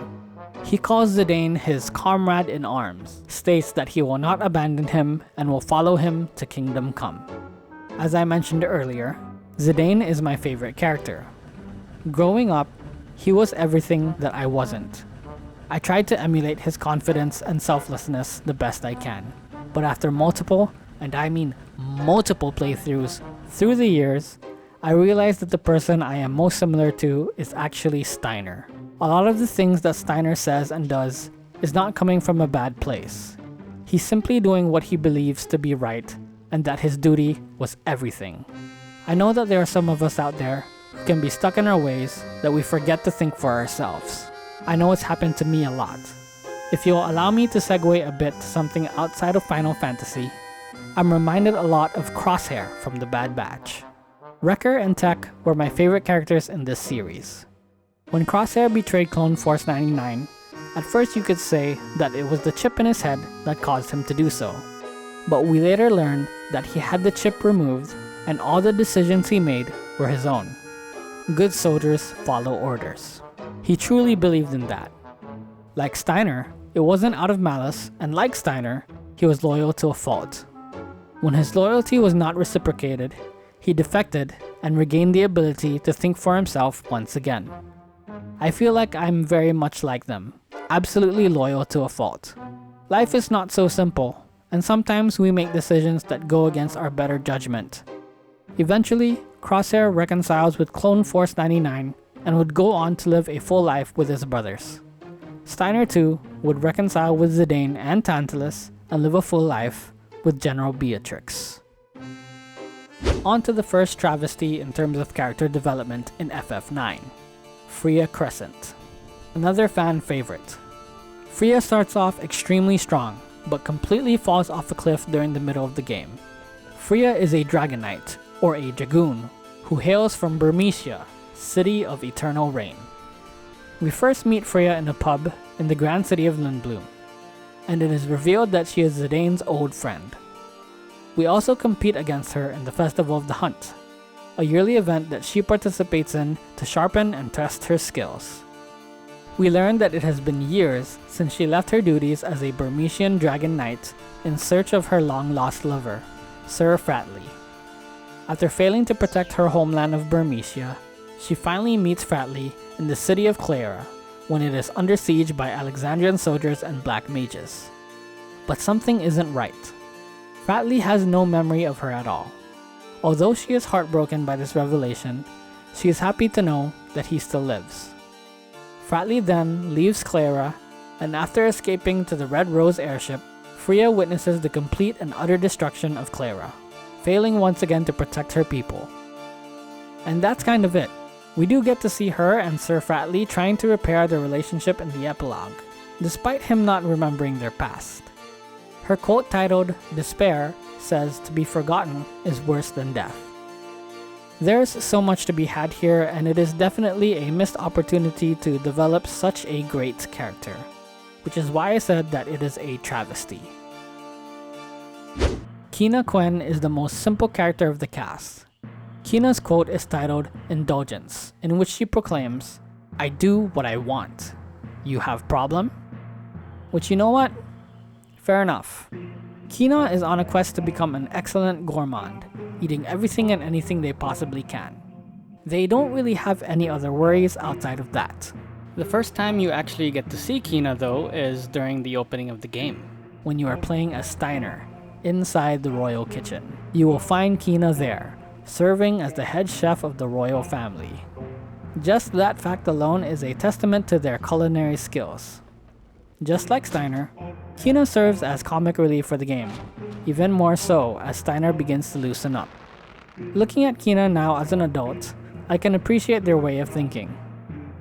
He calls Zidane his comrade in arms, states that he will not abandon him and will follow him to Kingdom Come. As I mentioned earlier, Zidane is my favorite character. Growing up, he was everything that I wasn't. I tried to emulate his confidence and selflessness the best I can, but after multiple, and I mean multiple playthroughs through the years, I realized that the person I am most similar to is actually Steiner. A lot of the things that Steiner says and does is not coming from a bad place. He's simply doing what he believes to be right, and that his duty was everything. I know that there are some of us out there who can be stuck in our ways that we forget to think for ourselves. I know it's happened to me a lot. If you'll allow me to segue a bit to something outside of Final Fantasy, I'm reminded a lot of Crosshair from the Bad Batch. Wrecker and Tech were my favorite characters in this series. When Crosshair betrayed Clone Force 99, at first you could say that it was the chip in his head that caused him to do so. But we later learned that he had the chip removed and all the decisions he made were his own. Good soldiers follow orders. He truly believed in that. Like Steiner, it wasn't out of malice, and like Steiner, he was loyal to a fault. When his loyalty was not reciprocated, he defected and regained the ability to think for himself once again. I feel like I'm very much like them, absolutely loyal to a fault. Life is not so simple, and sometimes we make decisions that go against our better judgment. Eventually, Crosshair reconciles with Clone Force 99 and would go on to live a full life with his brothers. Steiner too would reconcile with Zidane and Tantalus and live a full life with General Beatrix. On to the first travesty in terms of character development in FF9, Freya Crescent. Another fan favorite. Freya starts off extremely strong, but completely falls off a cliff during the middle of the game. Freya is a Dragon Knight, or a Dragoon, who hails from Burmecia, City of Eternal Rain. We first meet Freya in a pub in the grand city of Lindblum, and it is revealed that she is Zidane's old friend. We also compete against her in the Festival of the Hunt, a yearly event that she participates in to sharpen and test her skills. We learn that it has been years since she left her duties as a Burmesian Dragon Knight in search of her long-lost lover, Sir Fratley. After failing to protect her homeland of Burmecia, she finally meets Fratley in the city of Clara when it is under siege by Alexandrian soldiers and black mages. But something isn't right. Fratley has no memory of her at all. Although she is heartbroken by this revelation, she is happy to know that he still lives. Fratley then leaves Clara, and after escaping to the Red Rose airship, Freya witnesses the complete and utter destruction of Clara, failing once again to protect her people. And that's kind of it. We do get to see her and Sir Fratley trying to repair their relationship in the epilogue, despite him not remembering their past. Her quote titled Despair says to be forgotten is worse than death. There's so much to be had here, and it is definitely a missed opportunity to develop such a great character, which is why I said that it is a travesty. Quina Quen is the most simple character of the cast. Quina's quote is titled Indulgence, in which she proclaims, "I do what I want. You have problem?" Which, you know what? Fair enough. Quina is on a quest to become an excellent gourmand, eating everything and anything they possibly can. They don't really have any other worries outside of that. The first time you actually get to see Quina though is during the opening of the game, when you are playing as Steiner, inside the royal kitchen. You will find Quina there, serving as the head chef of the royal family. Just that fact alone is a testament to their culinary skills. Just like Steiner, Quina serves as comic relief for the game, even more so as Steiner begins to loosen up. Looking at Quina now as an adult, I can appreciate their way of thinking.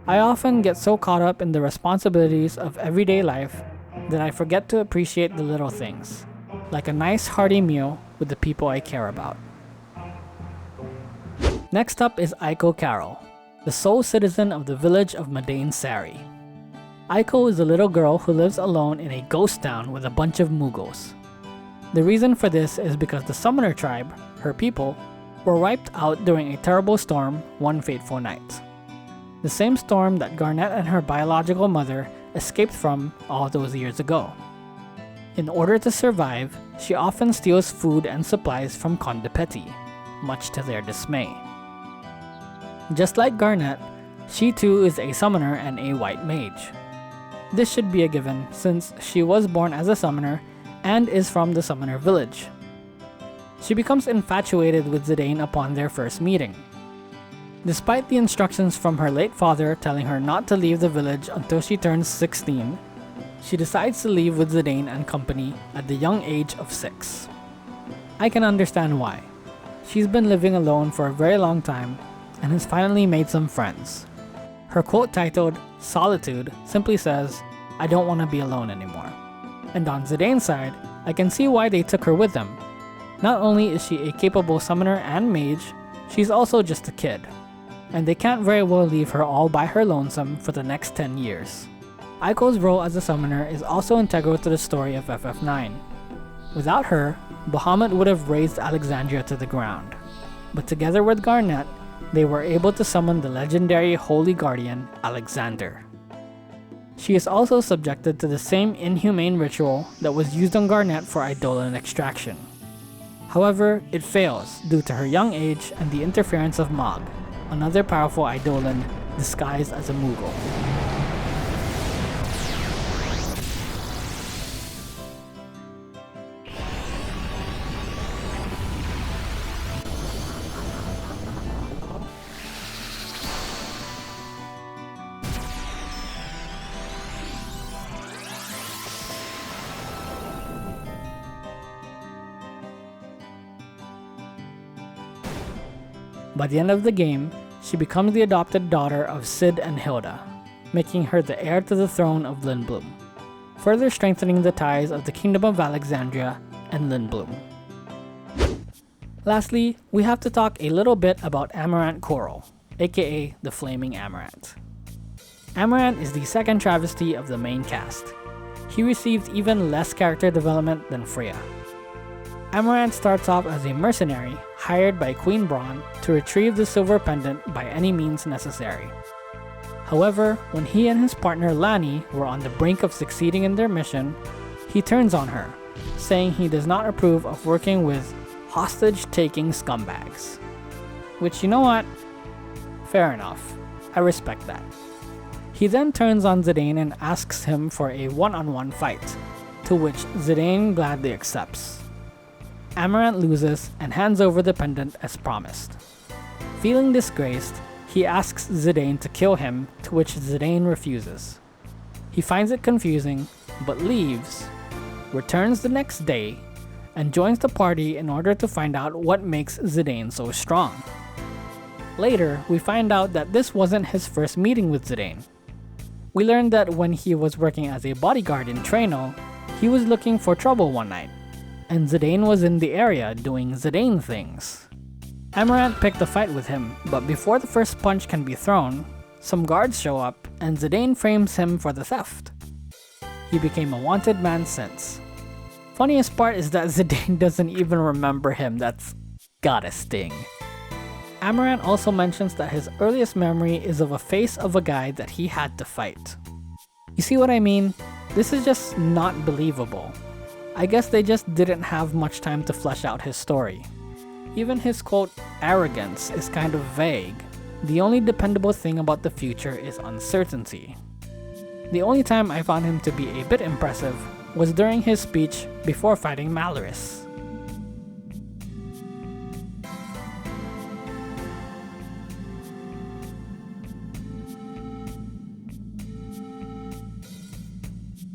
I often get so caught up in the responsibilities of everyday life that I forget to appreciate the little things, like a nice hearty meal with the people I care about. Next up is Eiko Carol, the sole citizen of the village of Madain Sari. Eiko is a little girl who lives alone in a ghost town with a bunch of Mughals. The reason for this is because the Summoner tribe, her people, were wiped out during a terrible storm one fateful night. The same storm that Garnet and her biological mother escaped from all those years ago. In order to survive, she often steals food and supplies from Conde Petit, much to their dismay. Just like Garnet, she too is a summoner and a white mage. This should be a given since she was born as a summoner and is from the summoner village. She becomes infatuated with Zidane upon their first meeting. Despite the instructions from her late father telling her not to leave the village until she turns 16, she decides to leave with Zidane and company at the young age of 6. I can understand why. She's been living alone for a very long time and has finally made some friends. Her quote titled Solitude simply says, "I don't want to be alone anymore." And on Zidane's side, I can see why they took her with them. Not only is she a capable summoner and mage, she's also just a kid. And they can't very well leave her all by her lonesome for the next 10 years. Eiko's role as a summoner is also integral to the story of FF9. Without her, Bahamut would have razed Alexandria to the ground. But together with Garnet, they were able to summon the legendary Holy Guardian, Alexander. She is also subjected to the same inhumane ritual that was used on Garnet for Eidolon extraction. However, it fails due to her young age and the interference of Mog, another powerful Eidolon disguised as a Mughal. By the end of the game, she becomes the adopted daughter of Sid and Hilda, making her the heir to the throne of Lindblum, further strengthening the ties of the Kingdom of Alexandria and Lindblum. Lastly, we have to talk a little bit about Amarant Coral, aka the Flaming Amarant. Amarant is the second travesty of the main cast. He received even less character development than Freya. Amarant starts off as a mercenary hired by Queen Braun to retrieve the silver pendant by any means necessary. However, when he and his partner Lani were on the brink of succeeding in their mission, he turns on her, saying he does not approve of working with hostage-taking scumbags. Which, you know what? Fair enough. I respect that. He then turns on Zidane and asks him for a one-on-one fight, to which Zidane gladly accepts. Amarant loses and hands over the pendant as promised. Feeling disgraced, he asks Zidane to kill him, to which Zidane refuses. He finds it confusing, but leaves, returns the next day, and joins the party in order to find out what makes Zidane so strong. Later, we find out that this wasn't his first meeting with Zidane. We learned that when he was working as a bodyguard in Trano, he was looking for trouble one night, and Zidane was in the area doing Zidane things. Amarant picked a fight with him, but before the first punch can be thrown, some guards show up and Zidane frames him for the theft. He became a wanted man since. Funniest part is that Zidane doesn't even remember him. That's gotta sting. Amarant also mentions that his earliest memory is of a face of a guy that he had to fight. You see what I mean? This is just not believable. I guess they just didn't have much time to flesh out his story. Even his quote, arrogance is kind of vague. The only dependable thing about the future is uncertainty. The only time I found him to be a bit impressive was during his speech before fighting Malaris.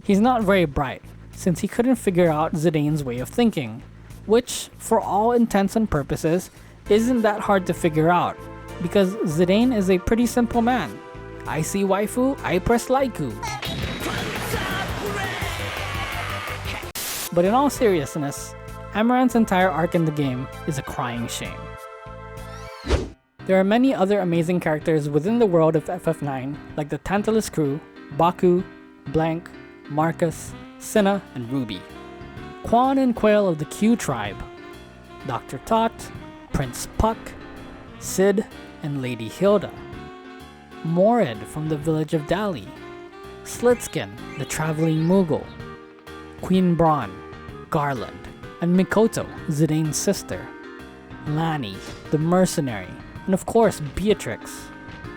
He's not very bright, since he couldn't figure out Zidane's way of thinking, which, for all intents and purposes, isn't that hard to figure out, because Zidane is a pretty simple man. I see waifu, I press laiku. But in all seriousness, Amarant's entire arc in the game is a crying shame. There are many other amazing characters within the world of FF9, like the Tantalus crew, Baku, Blank, Marcus, Cinna, and Ruby. Quan and Quail of the Q tribe, Dr. Tot, Prince Puck, Sid, and Lady Hilda. Morid from the village of Dali, Slitskin, the traveling Moogle, Queen Braun, Garland, and Mikoto, Zidane's sister, Lani, the mercenary, and of course Beatrix.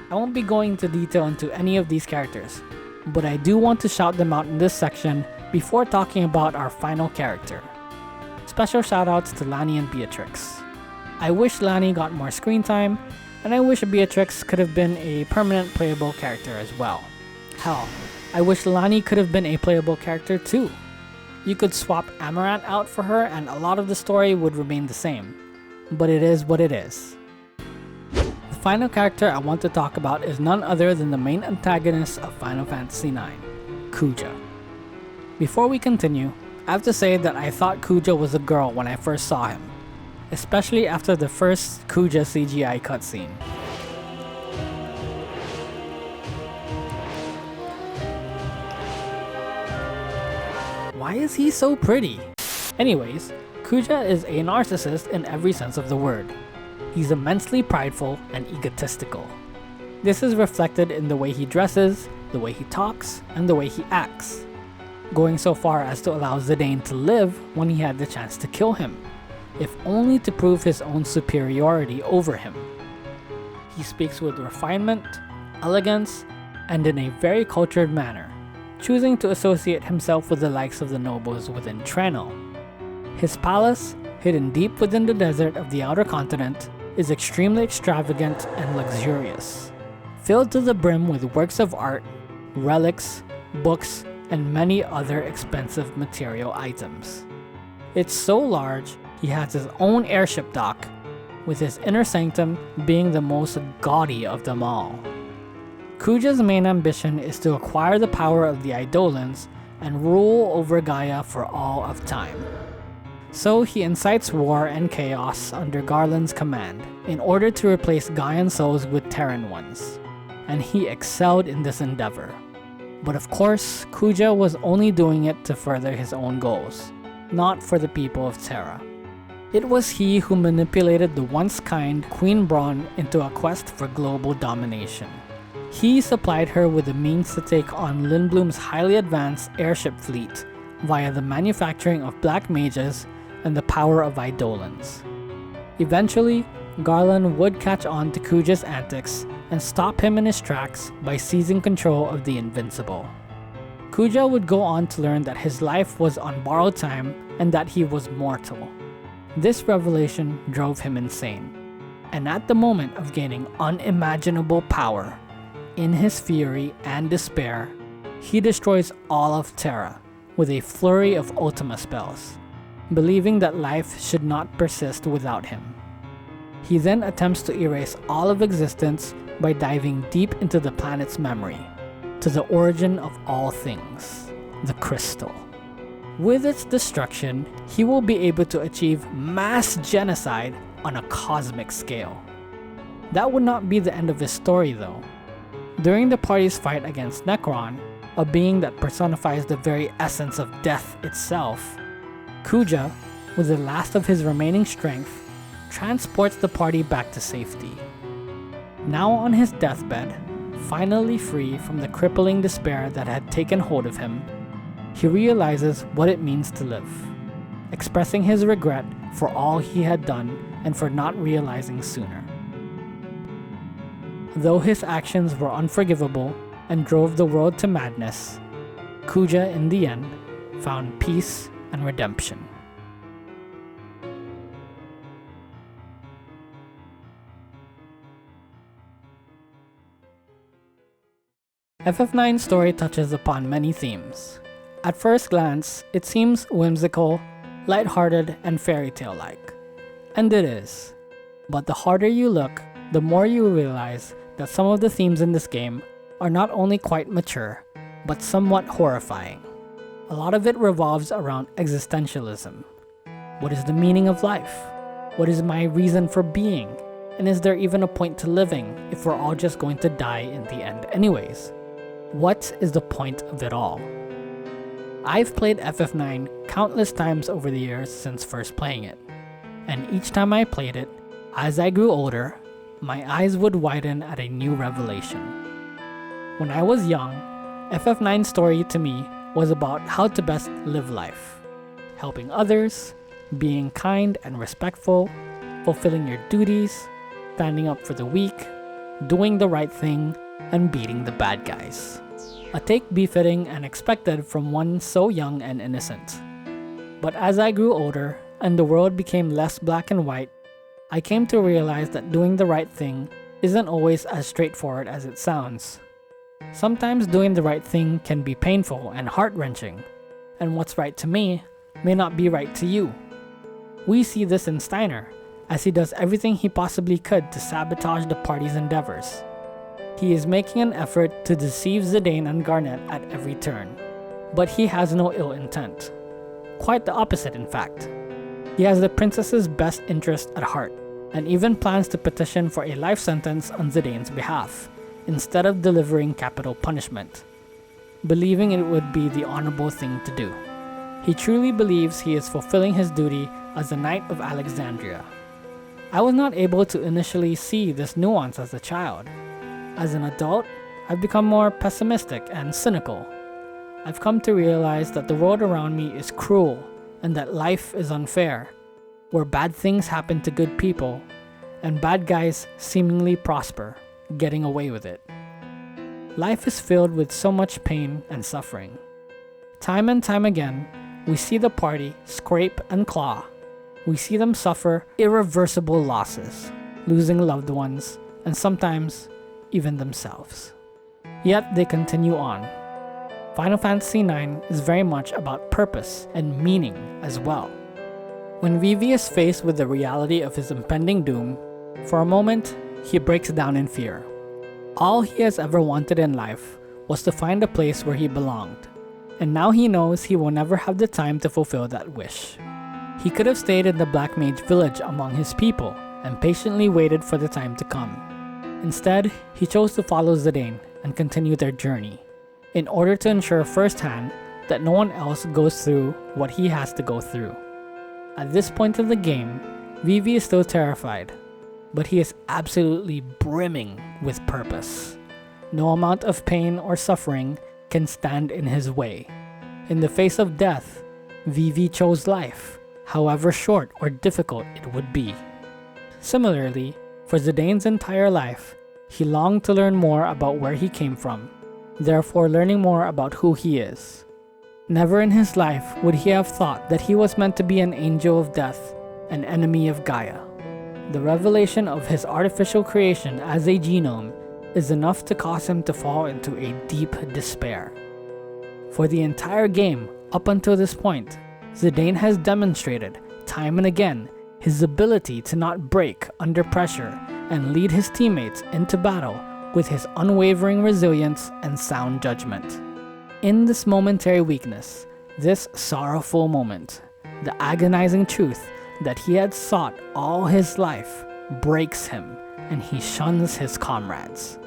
I won't be going into detail into any of these characters, but I do want to shout them out in this section before talking about our final character. Special shoutouts to Lani and Beatrix. I wish Lani got more screen time, and I wish Beatrix could have been a permanent playable character as well. Hell, I wish Lani could have been a playable character too. You could swap Amarant out for her and a lot of the story would remain the same. But it is what it is. The final character I want to talk about is none other than the main antagonist of Final Fantasy IX, Kuja. Before we continue, I have to say that I thought Kuja was a girl when I first saw him, especially after the first Kuja CGI cutscene. Why is he so pretty? Anyways, Kuja is a narcissist in every sense of the word. He's immensely prideful and egotistical. This is reflected in the way he dresses, the way he talks, and the way he acts, going so far as to allow Zidane to live when he had the chance to kill him, if only to prove his own superiority over him. He speaks with refinement, elegance, and in a very cultured manner, choosing to associate himself with the likes of the nobles within Trenel. His palace, hidden deep within the desert of the outer continent, is extremely extravagant and luxurious, filled to the brim with works of art, relics, books, and many other expensive material items. It's so large, he has his own airship dock, with his inner sanctum being the most gaudy of them all. Kuja's main ambition is to acquire the power of the Eidolons and rule over Gaia for all of time. So he incites war and chaos under Garland's command in order to replace Gaian souls with Terran ones, and he excelled in this endeavor. But of course, Kuja was only doing it to further his own goals, not for the people of Terra. It was he who manipulated the once kind Queen Braun into a quest for global domination. He supplied her with the means to take on Lindblum's highly advanced airship fleet via the manufacturing of black mages and the power of Eidolons. Eventually, Garland would catch on to Kuja's antics and stop him in his tracks by seizing control of the Invincible. Kuja would go on to learn that his life was on borrowed time and that he was mortal. This revelation drove him insane, and at the moment of gaining unimaginable power, in his fury and despair, he destroys all of Terra with a flurry of Ultima spells, believing that life should not persist without him. He then attempts to erase all of existence by diving deep into the planet's memory, to the origin of all things, the crystal. With its destruction, he will be able to achieve mass genocide on a cosmic scale. That would not be the end of his story though. During the party's fight against Necron, a being that personifies the very essence of death itself, Kuja, with the last of his remaining strength, transports the party back to safety. Now on his deathbed, finally free from the crippling despair that had taken hold of him, he realizes what it means to live, expressing his regret for all he had done and for not realizing sooner. Though his actions were unforgivable and drove the world to madness, Kuja in the end found peace and redemption. FF9's story touches upon many themes. At first glance, it seems whimsical, lighthearted, and fairy tale-like. And it is. But the harder you look, the more you realize that some of the themes in this game are not only quite mature, but somewhat horrifying. A lot of it revolves around existentialism. What is the meaning of life? What is my reason for being? And is there even a point to living if we're all just going to die in the end anyways? What is the point of it all? I've played FF9 countless times over the years since first playing it, and each time I played it, as I grew older, my eyes would widen at a new revelation. When I was young, FF9's story to me was about how to best live life, helping others, being kind and respectful, fulfilling your duties, standing up for the weak, doing the right thing, and beating the bad guys. A take befitting and expected from one so young and innocent. But as I grew older and the world became less black and white, I came to realize that doing the right thing isn't always as straightforward as it sounds. Sometimes doing the right thing can be painful and heart-wrenching, and what's right to me may not be right to you. We see this in Steiner, as he does everything he possibly could to sabotage the party's endeavors. He is making an effort to deceive Zidane and Garnet at every turn, but he has no ill intent. Quite the opposite, in fact. He has the princess's best interest at heart, and even plans to petition for a life sentence on Zidane's behalf, instead of delivering capital punishment, believing it would be the honorable thing to do. He truly believes he is fulfilling his duty as a Knight of Alexandria. I was not able to initially see this nuance as a child. As an adult, I've become more pessimistic and cynical. I've come to realize that the world around me is cruel and that life is unfair, where bad things happen to good people and bad guys seemingly prosper, getting away with it. Life is filled with so much pain and suffering. Time and time again, we see the party scrape and claw. We see them suffer irreversible losses, losing loved ones, and sometimes even themselves. Yet they continue on. Final Fantasy IX is very much about purpose and meaning as well. When Vivi is faced with the reality of his impending doom, for a moment, he breaks down in fear. All he has ever wanted in life was to find a place where he belonged, and now he knows he will never have the time to fulfill that wish. He could have stayed in the Black Mage village among his people and patiently waited for the time to come. Instead, he chose to follow Zidane and continue their journey, in order to ensure firsthand that no one else goes through what he has to go through. At this point in the game, Vivi is still terrified, but he is absolutely brimming with purpose. No amount of pain or suffering can stand in his way. In the face of death, Vivi chose life, however short or difficult it would be. Similarly, for Zidane's entire life, he longed to learn more about where he came from, therefore learning more about who he is. Never in his life would he have thought that he was meant to be an angel of death, an enemy of Gaia. The revelation of his artificial creation as a genome is enough to cause him to fall into a deep despair. For the entire game, up until this point, Zidane has demonstrated, time and again, his ability to not break under pressure and lead his teammates into battle with his unwavering resilience and sound judgment. In this momentary weakness, this sorrowful moment, the agonizing truth that he had sought all his life breaks him, and he shuns his comrades.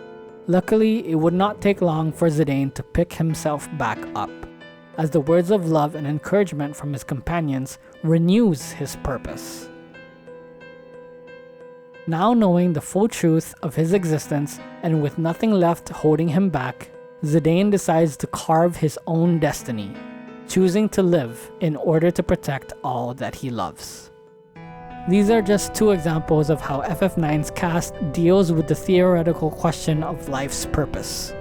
Luckily, it would not take long for Zidane to pick himself back up. as the words of love and encouragement from his companions renews his purpose. Now knowing the full truth of his existence and with nothing left holding him back, Zidane decides to carve his own destiny, choosing to live in order to protect all that he loves. These are just two examples of how FF9's cast deals with the theoretical question of life's purpose.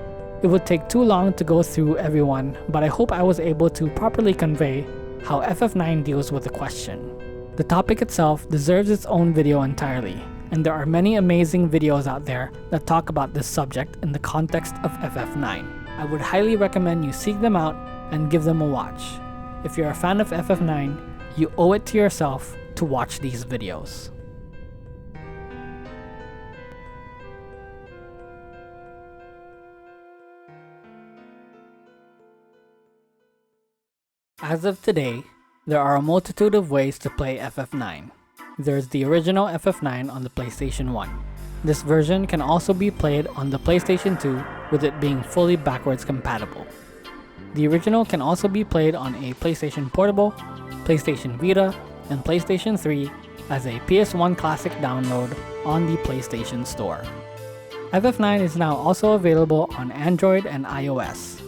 It would take too long to go through everyone, but I hope I was able to properly convey how FF9 deals with the question. The topic itself deserves its own video entirely, and there are many amazing videos out there that talk about this subject in the context of FF9. I would highly recommend you seek them out and give them a watch. If you're a fan of FF9, you owe it to yourself to watch these videos. As of today, there are a multitude of ways to play FF9. There's the original FF9 on the PlayStation 1. This version can also be played on the PlayStation 2 with it being fully backwards compatible. The original can also be played on a PlayStation Portable, PlayStation Vita, and PlayStation 3 as a PS1 Classic download on the PlayStation Store. FF9 is now also available on Android and iOS,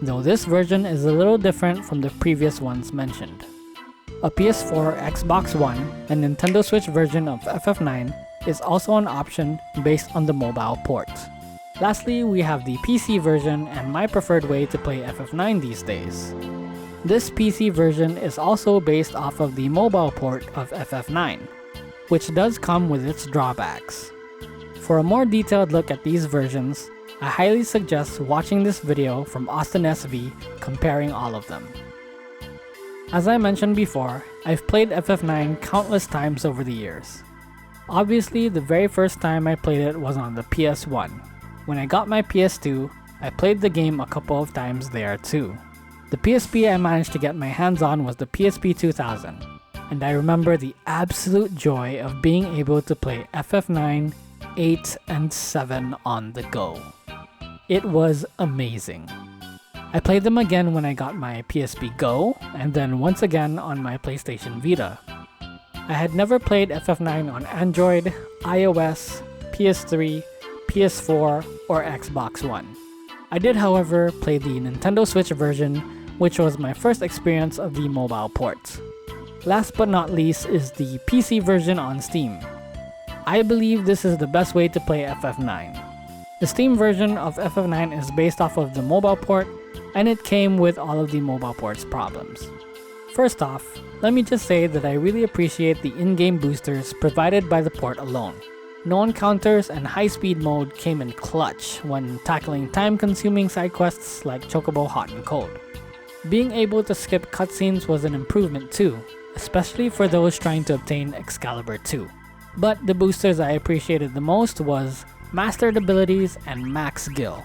though this version is a little different from the previous ones mentioned. A PS4, Xbox One, and Nintendo Switch version of FF9 is also an option based on the mobile port. Lastly, we have the PC version and my preferred way to play FF9 these days. This PC version is also based off of the mobile port of FF9, which does come with its drawbacks. For a more detailed look at these versions, I highly suggest watching this video from Austin SV comparing all of them. As I mentioned before, I've played FF9 countless times over the years. Obviously, the very first time I played it was on the PS1. When I got my PS2, I played the game a couple of times there too. The PSP I managed to get my hands on was the PSP 2000, and I remember the absolute joy of being able to play FF9, 8, and 7 on the go. It was amazing. I played them again when I got my PSP Go, and then once again on my PlayStation Vita. I had never played FF9 on Android, iOS, PS3, PS4, or Xbox One. I did, however, play the Nintendo Switch version, which was my first experience of the mobile port. Last but not least is the PC version on Steam. I believe this is the best way to play FF9. The Steam version of FF9 is based off of the mobile port, and it came with all of the mobile port's problems. First off, let me just say that I really appreciate the in-game boosters provided by the port alone. No encounters and high-speed mode came in clutch when tackling time-consuming side quests like Chocobo Hot and Cold. Being able to skip cutscenes was an improvement too, especially for those trying to obtain Excalibur II. But the boosters I appreciated the most was Mastered Abilities and Max Gil.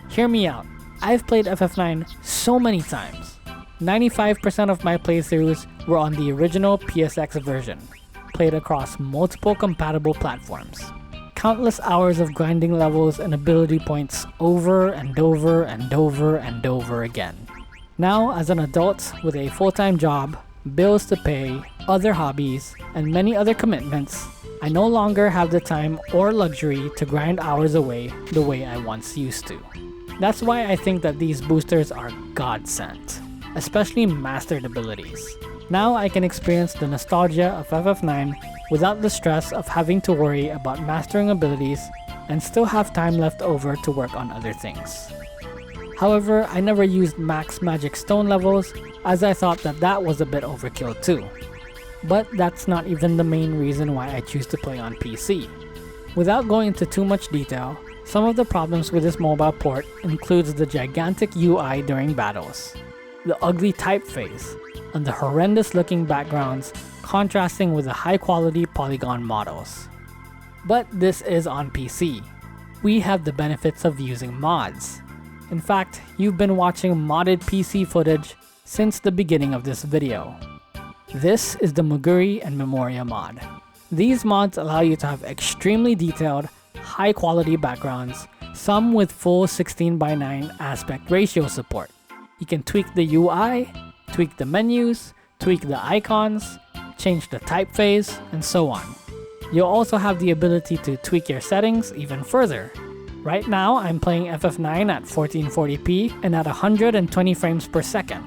Hear me out, I've played FF9 so many times. 95% of my playthroughs were on the original PSX version, played across multiple compatible platforms. Countless hours of grinding levels and ability points over and over and over and over again. Now, as an adult with a full-time job, bills to pay, other hobbies, and many other commitments, I no longer have the time or luxury to grind hours away the way I once used to. That's why I think that these boosters are godsent, especially mastered abilities. Now I can experience the nostalgia of FF9 without the stress of having to worry about mastering abilities and still have time left over to work on other things. However, I never used max magic stone levels as I thought that that was a bit overkill too. But that's not even the main reason why I choose to play on PC. Without going into too much detail, some of the problems with this mobile port includes the gigantic UI during battles, the ugly typeface, and the horrendous looking backgrounds contrasting with the high quality polygon models. But this is on PC. We have the benefits of using mods. In fact, you've been watching modded PC footage since the beginning of this video. This is the Moguri and Memoria mod. These mods allow you to have extremely detailed, high quality backgrounds, some with full 16:9 aspect ratio support. You can tweak the UI, tweak the menus, tweak the icons, change the typeface, and so on. You'll also have the ability to tweak your settings even further. Right now, I'm playing FF9 at 1440p and at 120 frames per second.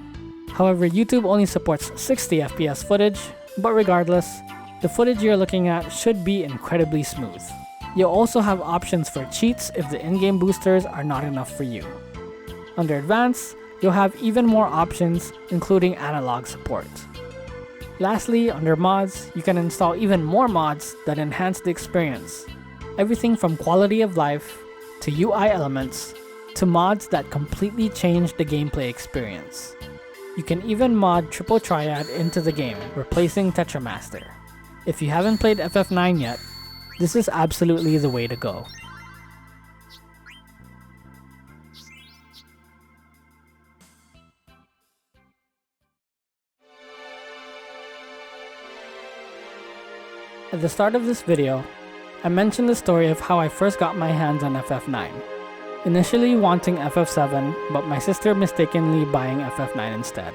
However, YouTube only supports 60 FPS footage, but regardless, the footage you're looking at should be incredibly smooth. You'll also have options for cheats if the in-game boosters are not enough for you. Under Advanced, you'll have even more options, including analog support. Lastly, under mods, you can install even more mods that enhance the experience. Everything from quality of life, to UI elements, to mods that completely change the gameplay experience. You can even mod Triple Triad into the game, replacing Tetra Master. If you haven't played FF9 yet, this is absolutely the way to go. At the start of this video, I mentioned the story of how I first got my hands on FF9. Initially wanting FF7, but my sister mistakenly buying FF9 instead.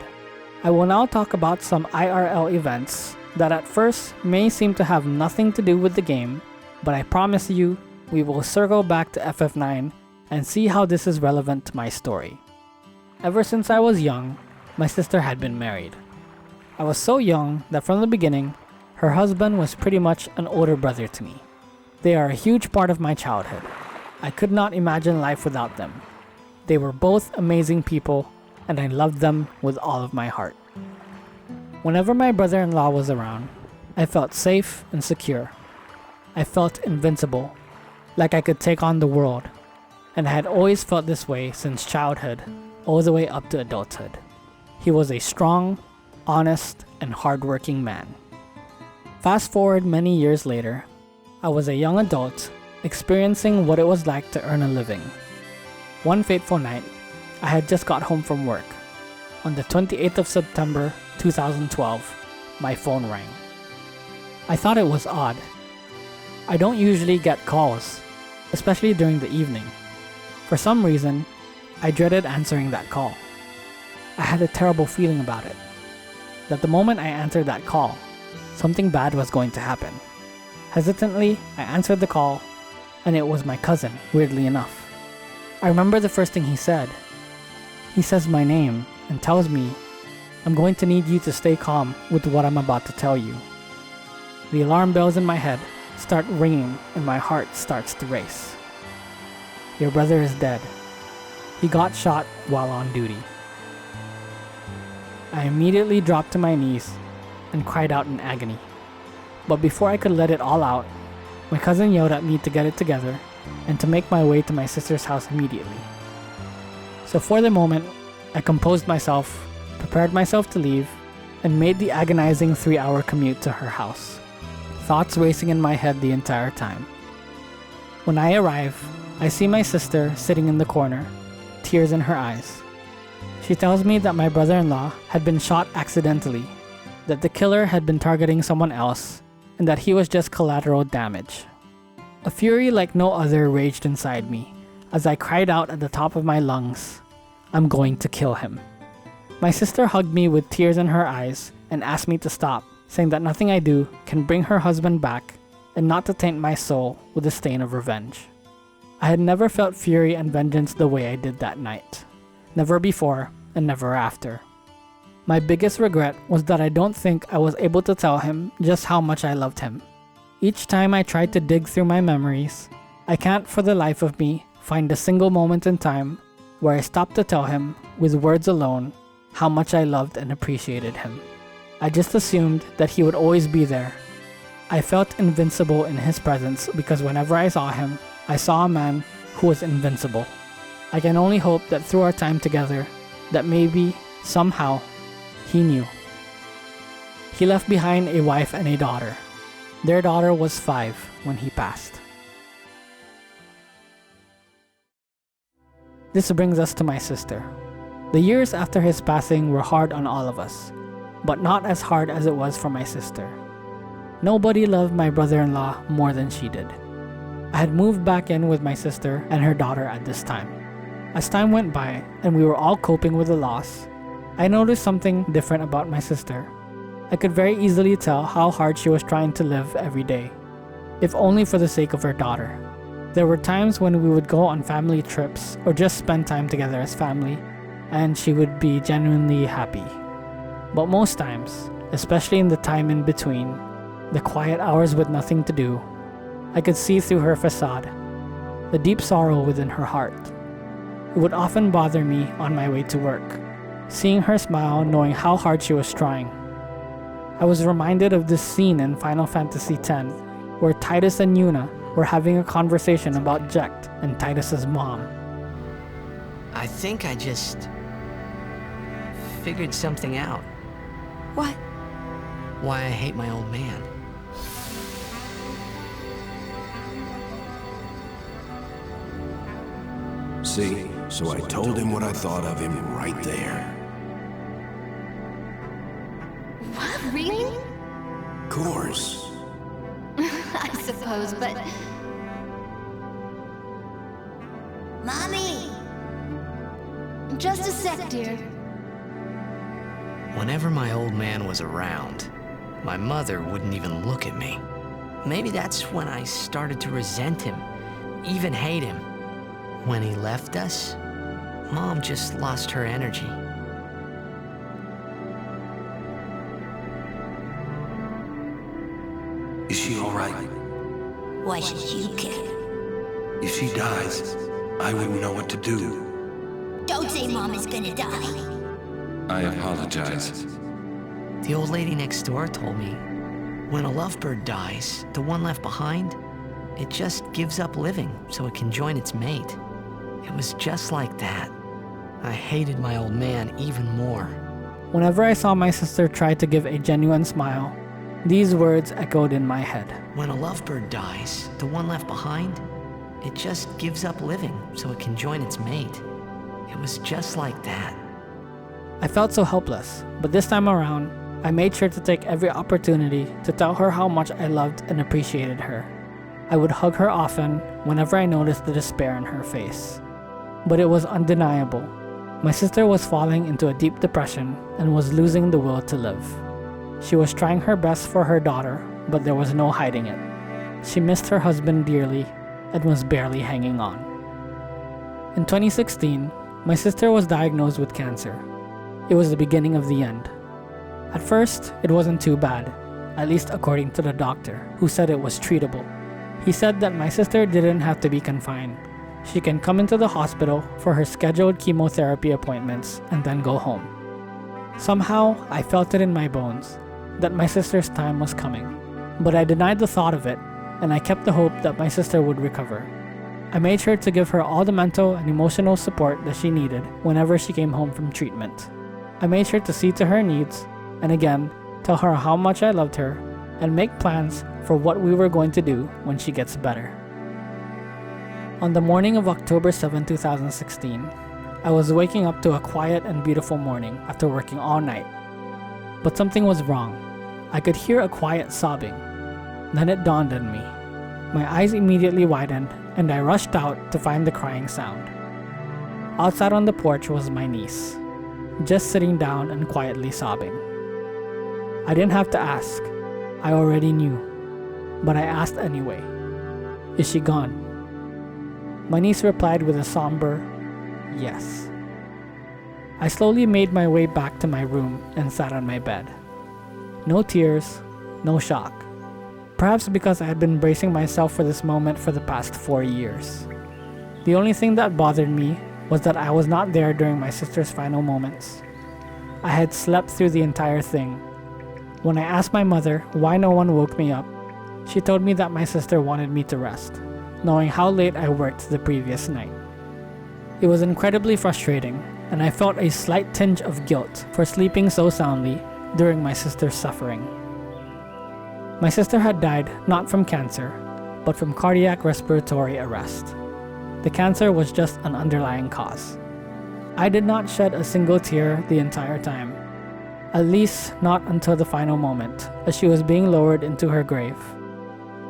I will now talk about some IRL events that at first may seem to have nothing to do with the game, but I promise you, we will circle back to FF9 and see how this is relevant to my story. Ever since I was young, my sister had been married. I was so young that from the beginning, her husband was pretty much an older brother to me. They are a huge part of my childhood. I could not imagine life without them. They were both amazing people, and I loved them with all of my heart. Whenever my brother-in-law was around, I felt safe and secure. I felt invincible, like I could take on the world, and I had always felt this way since childhood, all the way up to adulthood. He was a strong, honest, and hardworking man. Fast forward many years later, I was a young adult experiencing what it was like to earn a living. One fateful night, I had just got home from work. On the 28th of September 2012, my phone rang. I thought it was odd. I don't usually get calls, especially during the evening. For some reason, I dreaded answering that call. I had a terrible feeling about it. That the moment I answered that call, something bad was going to happen. Hesitantly, I answered the call, and it was my cousin, weirdly enough. I remember the first thing he said. He says my name and tells me, "I'm going to need you to stay calm with what I'm about to tell you." The alarm bells in my head start ringing and my heart starts to race. "Your brother is dead. He got shot while on duty." I immediately dropped to my knees and cried out in agony. But before I could let it all out, my cousin yelled at me to get it together and to make my way to my sister's house immediately. So for the moment, I composed myself, prepared myself to leave, and made the agonizing 3-hour commute to her house, thoughts racing in my head the entire time. When I arrive, I see my sister sitting in the corner, tears in her eyes. She tells me that my brother-in-law had been shot accidentally, that the killer had been targeting someone else, and that he was just collateral damage. A fury like no other raged inside me as I cried out at the top of my lungs, "I'm going to kill him." My sister hugged me with tears in her eyes and asked me to stop, saying that nothing I do can bring her husband back and not to taint my soul with a stain of revenge. I had never felt fury and vengeance the way I did that night. Never before and never after. My biggest regret was that I don't think I was able to tell him just how much I loved him. Each time I tried to dig through my memories, I can't for the life of me find a single moment in time where I stopped to tell him, with words alone, how much I loved and appreciated him. I just assumed that he would always be there. I felt invincible in his presence because whenever I saw him, I saw a man who was invincible. I can only hope that through our time together, that maybe, somehow, he knew. He left behind a wife and a daughter. Their daughter was 5 when he passed. This brings us to my sister. The years after his passing were hard on all of us, but not as hard as it was for my sister. Nobody loved my brother-in-law more than she did. I had moved back in with my sister and her daughter at this time. As time went by and we were all coping with the loss, I noticed something different about my sister. I could very easily tell how hard she was trying to live every day, if only for the sake of her daughter. There were times when we would go on family trips or just spend time together as family, and she would be genuinely happy. But most times, especially in the time in between, the quiet hours with nothing to do, I could see through her facade the deep sorrow within her heart. It would often bother me on my way to work, seeing her smile knowing how hard she was trying. I was reminded of this scene in Final Fantasy X where Titus and Yuna were having a conversation about Jekt and Titus's mom. I think I just figured something out. What? Why I hate my old man. See, so I told him what I thought of him right there. What, really? Course. I suppose, but... Mommy! Just a sec, dear. Whenever my old man was around, my mother wouldn't even look at me. Maybe that's when I started to resent him, even hate him. When he left us, Mom just lost her energy. Is she alright? Why should you care? If she dies, I wouldn't know what to do. Don't say Mom is gonna die. I apologize. The old lady next door told me, when a lovebird dies, the one left behind, it just gives up living so it can join its mate. It was just like that. I hated my old man even more. Whenever I saw my sister try to give a genuine smile, these words echoed in my head. When a lovebird dies, the one left behind, it just gives up living so it can join its mate. It was just like that. I felt so helpless, but this time around, I made sure to take every opportunity to tell her how much I loved and appreciated her. I would hug her often whenever I noticed the despair in her face. But it was undeniable. My sister was falling into a deep depression and was losing the will to live. She was trying her best for her daughter, but there was no hiding it. She missed her husband dearly and was barely hanging on. In 2016, my sister was diagnosed with cancer. It was the beginning of the end. At first, it wasn't too bad, at least according to the doctor, who said it was treatable. He said that my sister didn't have to be confined. She can come into the hospital for her scheduled chemotherapy appointments and then go home. Somehow, I felt it in my bones that my sister's time was coming, but I denied the thought of it, and I kept the hope that my sister would recover. I made sure to give her all the mental and emotional support that she needed whenever she came home from treatment. I made sure to see to her needs, and again, tell her how much I loved her, and make plans for what we were going to do when she gets better. On the morning of October 7, 2016, I was waking up to a quiet and beautiful morning after working all night. But something was wrong. I could hear a quiet sobbing. Then it dawned on me. My eyes immediately widened, and I rushed out to find the crying sound. Outside on the porch was my niece, just sitting down and quietly sobbing. I didn't have to ask. I already knew. But I asked anyway. Is she gone? My niece replied with a somber yes. I slowly made my way back to my room and sat on my bed. No tears, no shock. Perhaps because I had been bracing myself for this moment for the past 4 years. The only thing that bothered me was that I was not there during my sister's final moments. I had slept through the entire thing. When I asked my mother why no one woke me up, she told me that my sister wanted me to rest, knowing how late I worked the previous night. It was incredibly frustrating, and I felt a slight tinge of guilt for sleeping so soundly during my sister's suffering. My sister had died not from cancer, but from cardiac respiratory arrest. The cancer was just an underlying cause. I did not shed a single tear the entire time, at least not until the final moment, as she was being lowered into her grave.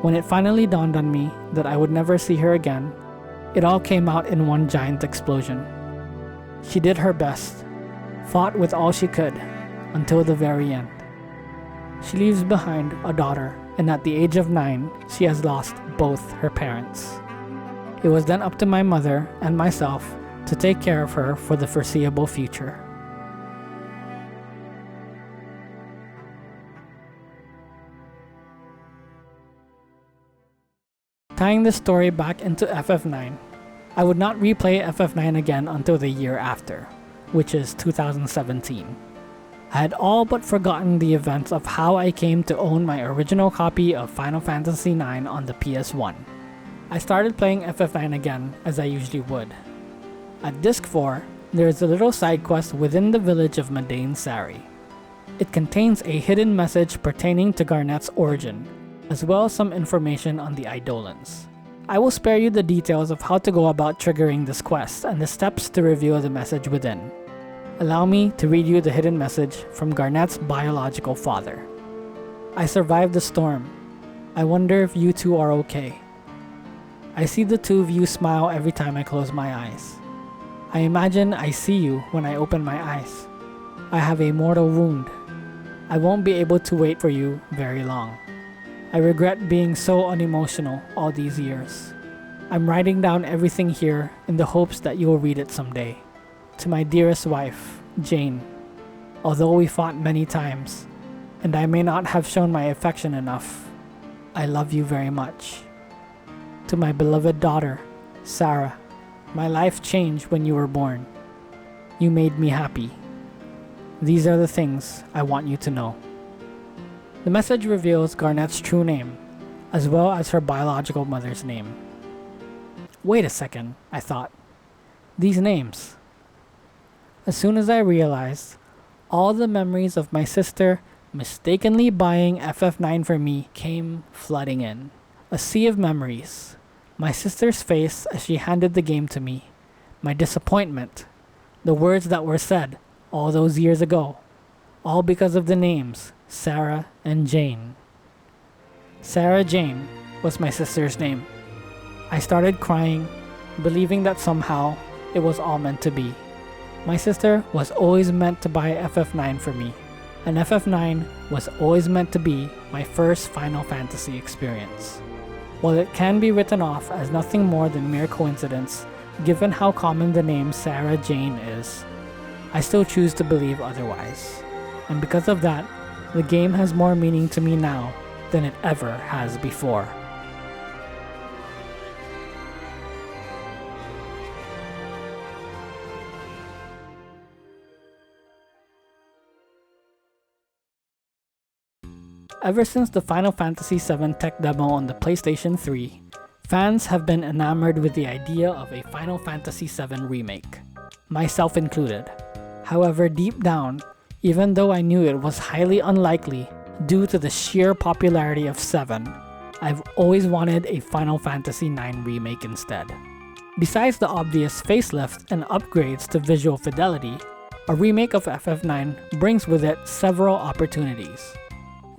When it finally dawned on me that I would never see her again, It all came out in one giant explosion. She did her best, fought with all she could, until the very end. She leaves behind a daughter, and at the age of 9, she has lost both her parents. It was then up to my mother and myself to take care of her for the foreseeable future. Tying this story back into FF9, I would not replay FF9 again until the year after, which is 2017. I had all but forgotten the events of how I came to own my original copy of Final Fantasy IX on the PS1. I started playing FF9 again as I usually would. At Disc 4, there is a little side quest within the village of Madain Sari. It contains a hidden message pertaining to Garnet's origin, as well as some information on the Eidolons. I will spare you the details of how to go about triggering this quest and the steps to reveal the message within. Allow me to read you the hidden message from Garnet's biological father. I survived the storm. I wonder if you two are okay. I see the two of you smile every time I close my eyes. I imagine I see you when I open my eyes. I have a mortal wound. I won't be able to wait for you very long. I regret being so unemotional all these years. I'm writing down everything here in the hopes that you will read it someday. To my dearest wife, Jane, although we fought many times, and I may not have shown my affection enough, I love you very much. To my beloved daughter, Sarah, my life changed when you were born. You made me happy. These are the things I want you to know. The message reveals Garnet's true name, as well as her biological mother's name. Wait a second, I thought. These names. As soon as I realized, all the memories of my sister mistakenly buying FF9 for me came flooding in. A sea of memories. My sister's face as she handed the game to me. My disappointment. The words that were said all those years ago. All because of the names, Sarah and Jane. Sarah Jane was my sister's name. I started crying, believing that somehow it was all meant to be. My sister was always meant to buy FF9 for me, and FF9 was always meant to be my first Final Fantasy experience. While it can be written off as nothing more than mere coincidence, given how common the name Sarah Jane is, I still choose to believe otherwise. And because of that, the game has more meaning to me now than it ever has before. Ever since the Final Fantasy VII tech demo on the PlayStation 3, fans have been enamored with the idea of a Final Fantasy VII remake, myself included. However, deep down, even though I knew it was highly unlikely due to the sheer popularity of 7, I've always wanted a Final Fantasy IX remake instead. Besides the obvious facelift and upgrades to visual fidelity, a remake of FF9 brings with it several opportunities.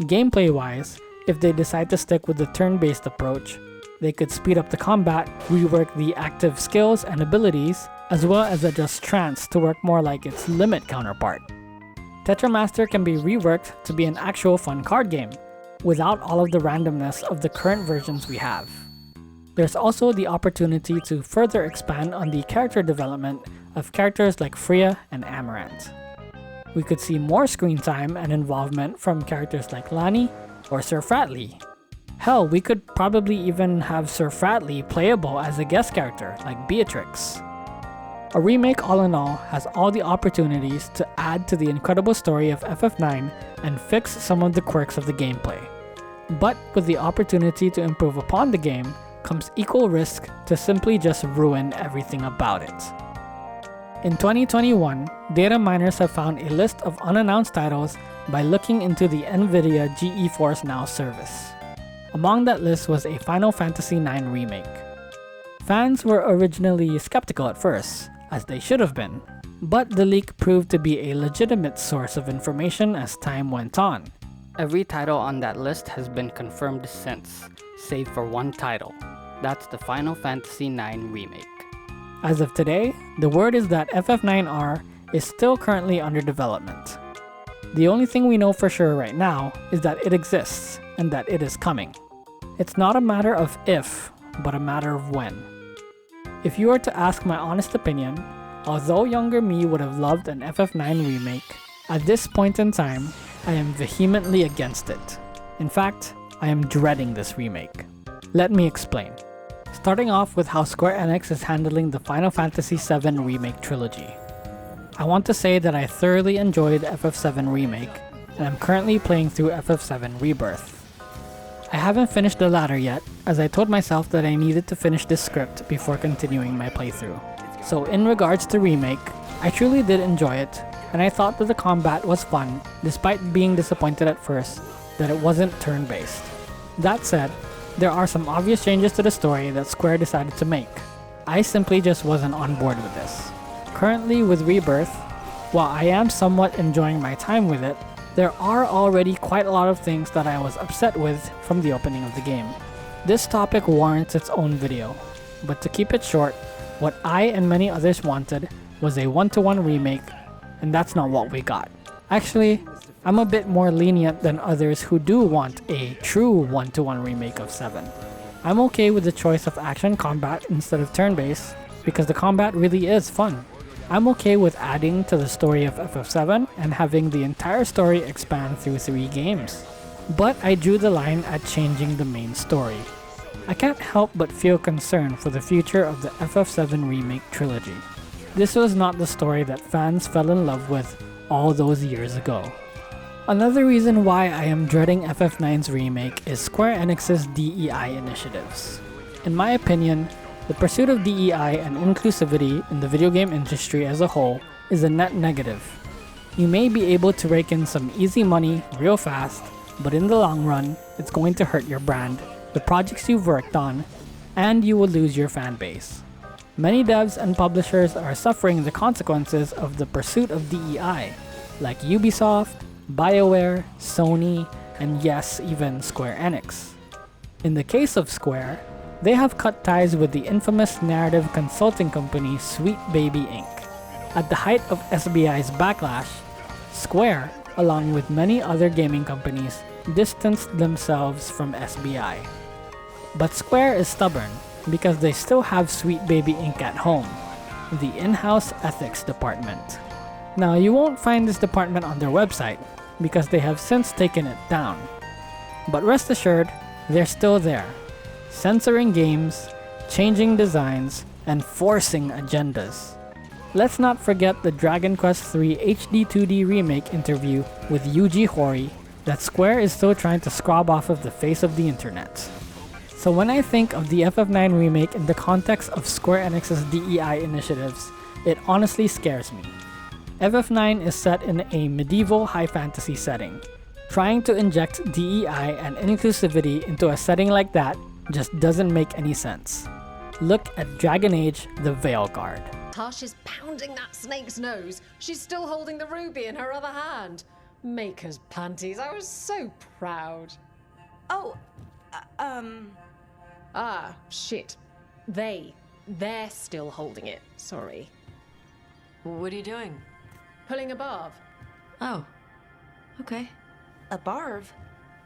Gameplay-wise, if they decide to stick with the turn-based approach, they could speed up the combat, rework the active skills and abilities, as well as adjust Trance to work more like its Limit counterpart. Tetra Master can be reworked to be an actual fun card game, without all of the randomness of the current versions we have. There's also the opportunity to further expand on the character development of characters like Freya and Amarant. We could see more screen time and involvement from characters like Lani or Sir Fratley. Hell, we could probably even have Sir Fratley playable as a guest character like Beatrix. A remake all in all has all the opportunities to add to the incredible story of FF9 and fix some of the quirks of the gameplay. But with the opportunity to improve upon the game comes equal risk to simply just ruin everything about it. In 2021, data miners have found a list of unannounced titles by looking into the NVIDIA GeForce Now service. Among that list was a Final Fantasy IX remake. Fans were originally skeptical at first, as they should have been, but the leak proved to be a legitimate source of information as time went on. Every title on that list has been confirmed since, save for one title, That's the Final Fantasy IX Remake. As of today, the word is that FF9R is still currently under development. The only thing we know for sure right now is that it exists and that it is coming. It's not a matter of if, but a matter of when. If you were to ask my honest opinion, although younger me would have loved an FF9 remake, at this point in time, I am vehemently against it. In fact, I am dreading this remake. Let me explain. Starting off with how Square Enix is handling the Final Fantasy VII Remake trilogy. I want to say that I thoroughly enjoyed FF7 Remake, and I'm currently playing through FF7 Rebirth. I haven't finished the latter yet, as I told myself that I needed to finish this script before continuing my playthrough. So in regards to Remake, I truly did enjoy it, and I thought that the combat was fun, despite being disappointed at first that it wasn't turn-based. That said, there are some obvious changes to the story that Square decided to make. I simply just wasn't on board with this. Currently with Rebirth, while I am somewhat enjoying my time with it, there are already quite a lot of things that I was upset with from the opening of the game. This topic warrants its own video, but to keep it short, what I and many others wanted was a one-to-one remake, and that's not what we got. Actually, I'm a bit more lenient than others who do want a true one-to-one remake of 7. I'm okay with the choice of action combat instead of turn-based, because the combat really is fun. I'm okay with adding to the story of FF7 and having the entire story expand through 3 games. But I drew the line at changing the main story. I can't help but feel concerned for the future of the FF7 Remake trilogy. This was not the story that fans fell in love with all those years ago. Another reason why I am dreading FF9's remake is Square Enix's DEI initiatives. In my opinion, the pursuit of DEI and inclusivity in the video game industry as a whole is a net negative. You may be able to rake in some easy money real fast, but in the long run, it's going to hurt your brand, the projects you've worked on, and you will lose your fan base. Many devs and publishers are suffering the consequences of the pursuit of DEI, like Ubisoft, BioWare, Sony, and yes, even Square Enix. In the case of Square, they have cut ties with the infamous narrative consulting company Sweet Baby Inc. At the height of SBI's backlash, Square, along with many other gaming companies, distanced themselves from SBI. But Square is stubborn because they still have Sweet Baby Inc. at home, the in-house ethics department. Now, you won't find this department on their website because they have since taken it down. But rest assured, they're still there, censoring games, changing designs, and forcing agendas. Let's not forget the Dragon Quest III HD 2D remake interview with Yuji Horii that Square is still trying to scrub off of the face of the internet. So when I think of the FF9 remake in the context of Square Enix's DEI initiatives, it honestly scares me. FF9 is set in a medieval high fantasy setting. Trying to inject DEI and inclusivity into a setting like that just doesn't make any sense. Look at Dragon Age: The Veilguard. Tash is pounding that snake's nose. She's still holding the ruby in her other hand. Maker's panties. I was so proud. Oh, Ah, shit. They're still holding it. Sorry. What are you doing? Pulling a barb. Oh, okay. A barb?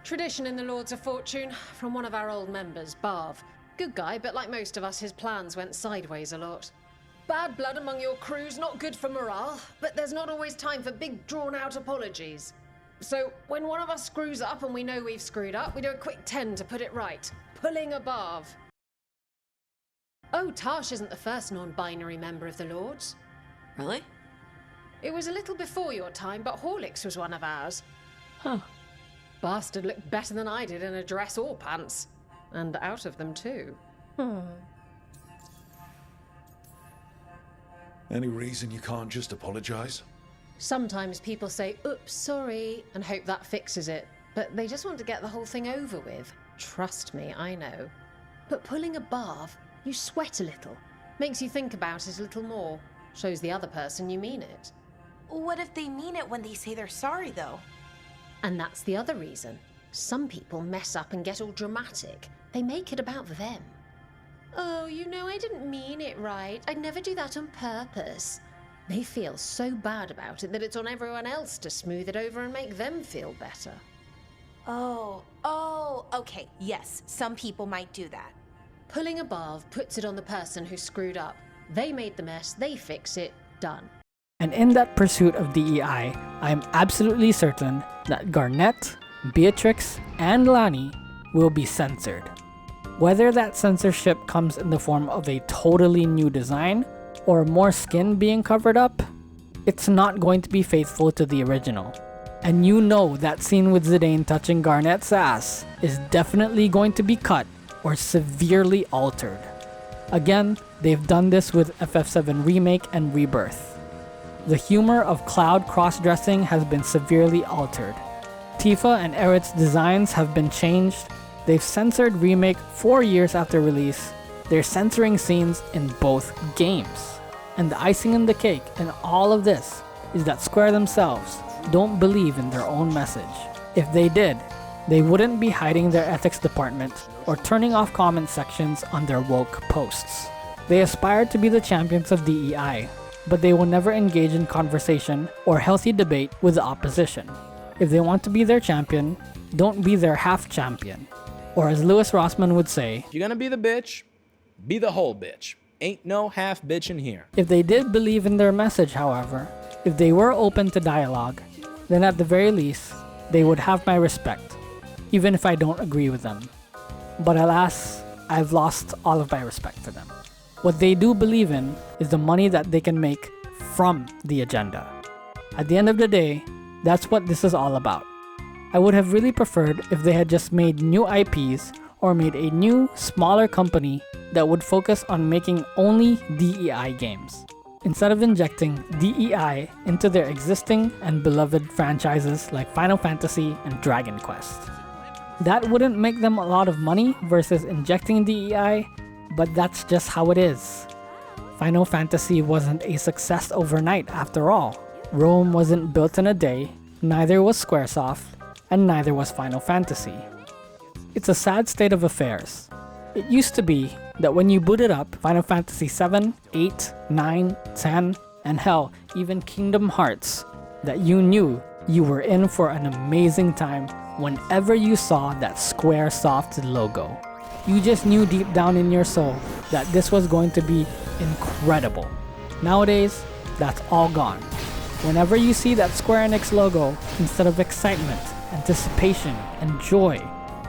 Tradition in the Lords of Fortune from one of our old members, Barv. Good guy, but like most of us, his plans went sideways a lot. Bad blood among your crew's not good for morale, but there's not always time for big drawn-out apologies. So when one of us screws up and we know we've screwed up, we do a quick 10 to put it right. Pulling a Barv. Oh, Tash isn't the first non-binary member of the Lords. Really? It was a little before your time, but Horlicks was one of ours. Huh. Bastard looked better than I did in a dress or pants. And out of them too. Any reason you can't just apologize? Sometimes people say, oops, sorry, and hope that fixes it. But they just want to get the whole thing over with. Trust me, I know. But pulling a barb, you sweat a little. Makes you think about it a little more. Shows the other person you mean it. What if they mean it when they say they're sorry, though? And that's the other reason. Some people mess up and get all dramatic. They make it about them. Oh, you know, I didn't mean it right. I'd never do that on purpose. They feel so bad about it that it's on everyone else to smooth it over and make them feel better. Oh, okay. Yes, some people might do that. Pulling a barv puts it on the person who screwed up. They made the mess, they fix it, done. And in that pursuit of DEI, I am absolutely certain that Garnet, Beatrix, and Lani will be censored. Whether that censorship comes in the form of a totally new design or more skin being covered up, it's not going to be faithful to the original. And you know that scene with Zidane touching Garnet's ass is definitely going to be cut or severely altered. Again, they've done this with FF7 Remake and Rebirth. The humor of Cloud cross-dressing has been severely altered. Tifa and Aerith's designs have been changed. They've censored Remake 4 years after release. They're censoring scenes in both games. And the icing on the cake in all of this is that Square themselves don't believe in their own message. If they did, they wouldn't be hiding their ethics department or turning off comment sections on their woke posts. They aspire to be the champions of DEI, but they will never engage in conversation or healthy debate with the opposition. If they want to be their champion, don't be their half champion. Or as Louis Rossman would say, if you're gonna be the bitch, be the whole bitch. Ain't no half bitch in here. If they did believe in their message, however, if they were open to dialogue, then at the very least, they would have my respect, even if I don't agree with them. But alas, I've lost all of my respect for them. What they do believe in is the money that they can make from the agenda. At the end of the day, that's what this is all about. I would have really preferred if they had just made new IPs or made a new, smaller company that would focus on making only DEI games, instead of injecting DEI into their existing and beloved franchises like Final Fantasy and Dragon Quest. That wouldn't make them a lot of money versus injecting DEI, but that's just how it is. Final Fantasy wasn't a success overnight after all. Rome wasn't built in a day, neither was Squaresoft, and neither was Final Fantasy. It's a sad state of affairs. It used to be that when you booted up Final Fantasy VII, 8, 9, 10, and hell, even Kingdom Hearts, that you knew you were in for an amazing time whenever you saw that Squaresoft logo. You just knew deep down in your soul that this was going to be incredible. Nowadays, that's all gone. Whenever you see that Square Enix logo, instead of excitement, anticipation, and joy,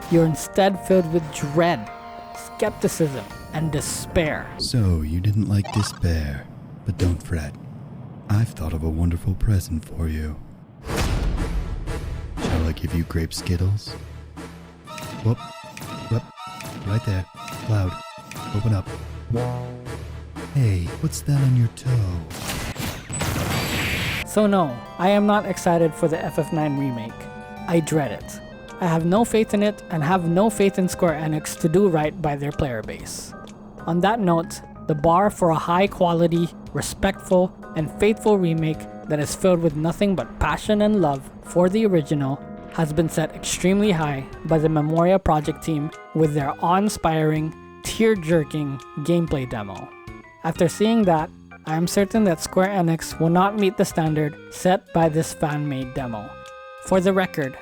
you're instead filled with dread, skepticism, and despair. So, you didn't like despair, but don't fret. I've thought of a wonderful present for you. Shall I give you grape Skittles? Whoop, whoop, right there. Cloud, open up. Hey, what's that on your toe? So no, I am not excited for the FF9 remake. I dread it. I have no faith in it and have no faith in Square Enix to do right by their player base. On that note, the bar for a high quality, respectful, and faithful remake that is filled with nothing but passion and love for the original has been set extremely high by the Memoria project team with their awe-inspiring, tear-jerking gameplay demo. After seeing that, I am certain that Square Enix will not meet the standard set by this fan-made demo. For the record,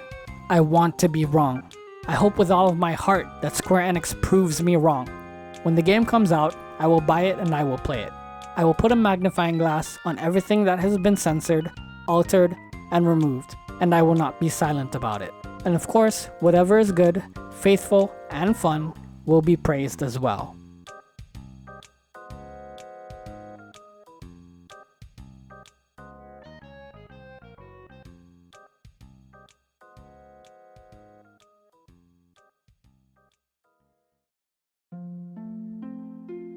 I want to be wrong. I hope with all of my heart that Square Enix proves me wrong. When the game comes out, I will buy it and I will play it. I will put a magnifying glass on everything that has been censored, altered, and removed, and I will not be silent about it. And of course, whatever is good, faithful, and fun will be praised as well.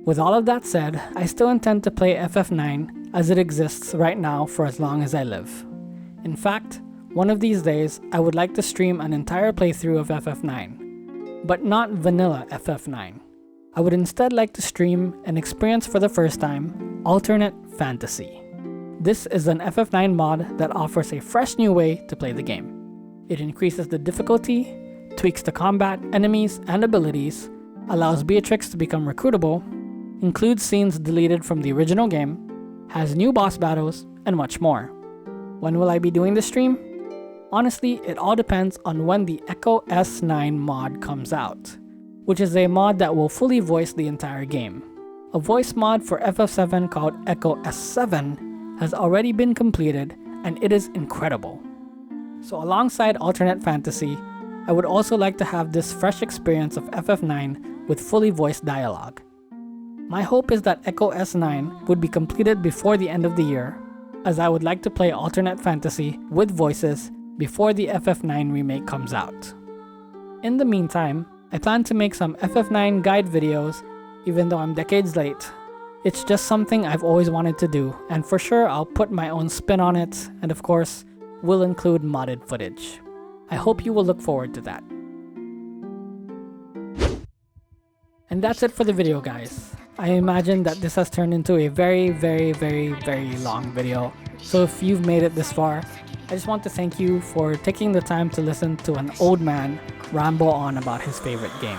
With all of that said, I still intend to play FF9 as it exists right now for as long as I live. In fact, one of these days, I would like to stream an entire playthrough of FF9, but not vanilla FF9. I would instead like to stream and experience for the first time alternate fantasy. This is an FF9 mod that offers a fresh new way to play the game. It increases the difficulty, tweaks the combat, enemies, and abilities, allows Beatrix to become recruitable, includes scenes deleted from the original game, has new boss battles, and much more. When will I be doing this stream? Honestly, it all depends on when the Eiko S9 mod comes out, which is a mod that will fully voice the entire game. A voice mod for FF7 called Eiko S7 has already been completed, and it is incredible. So alongside alternate fantasy, I would also like to have this fresh experience of FF9 with fully voiced dialogue. My hope is that Eiko S9 would be completed before the end of the year, as I would like to play alternate fantasy with voices before the FF9 remake comes out. In the meantime, I plan to make some FF9 guide videos, even though I'm decades late. It's just something I've always wanted to do, and for sure I'll put my own spin on it, and of course, will include modded footage. I hope you will look forward to that. And that's it for the video, guys. I imagine that this has turned into a very long video. So if you've made it this far, I just want to thank you for taking the time to listen to an old man ramble on about his favorite game.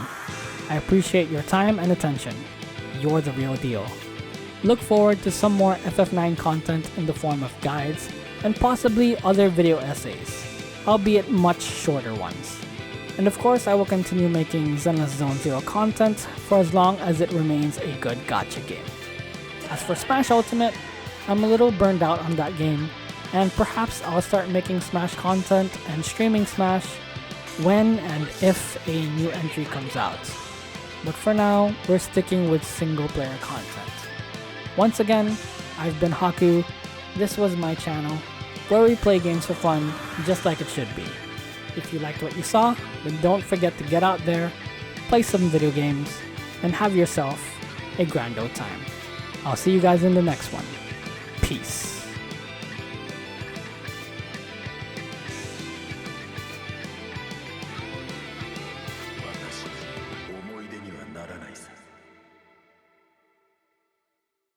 I appreciate your time and attention. You're the real deal. Look forward to some more FF9 content in the form of guides and possibly other video essays, albeit much shorter ones. And of course, I will continue making Zenless Zone Zero content for as long as it remains a good gacha game. As for Smash Ultimate, I'm a little burned out on that game, and perhaps I'll start making Smash content and streaming Smash when and if a new entry comes out. But for now, we're sticking with single player content. Once again, I've been Haku. This was my channel, where we play games for fun, just like it should be. If you liked what you saw, then don't forget to get out there, play some video games, and have yourself a grand old time. I'll see you guys in the next one. Peace.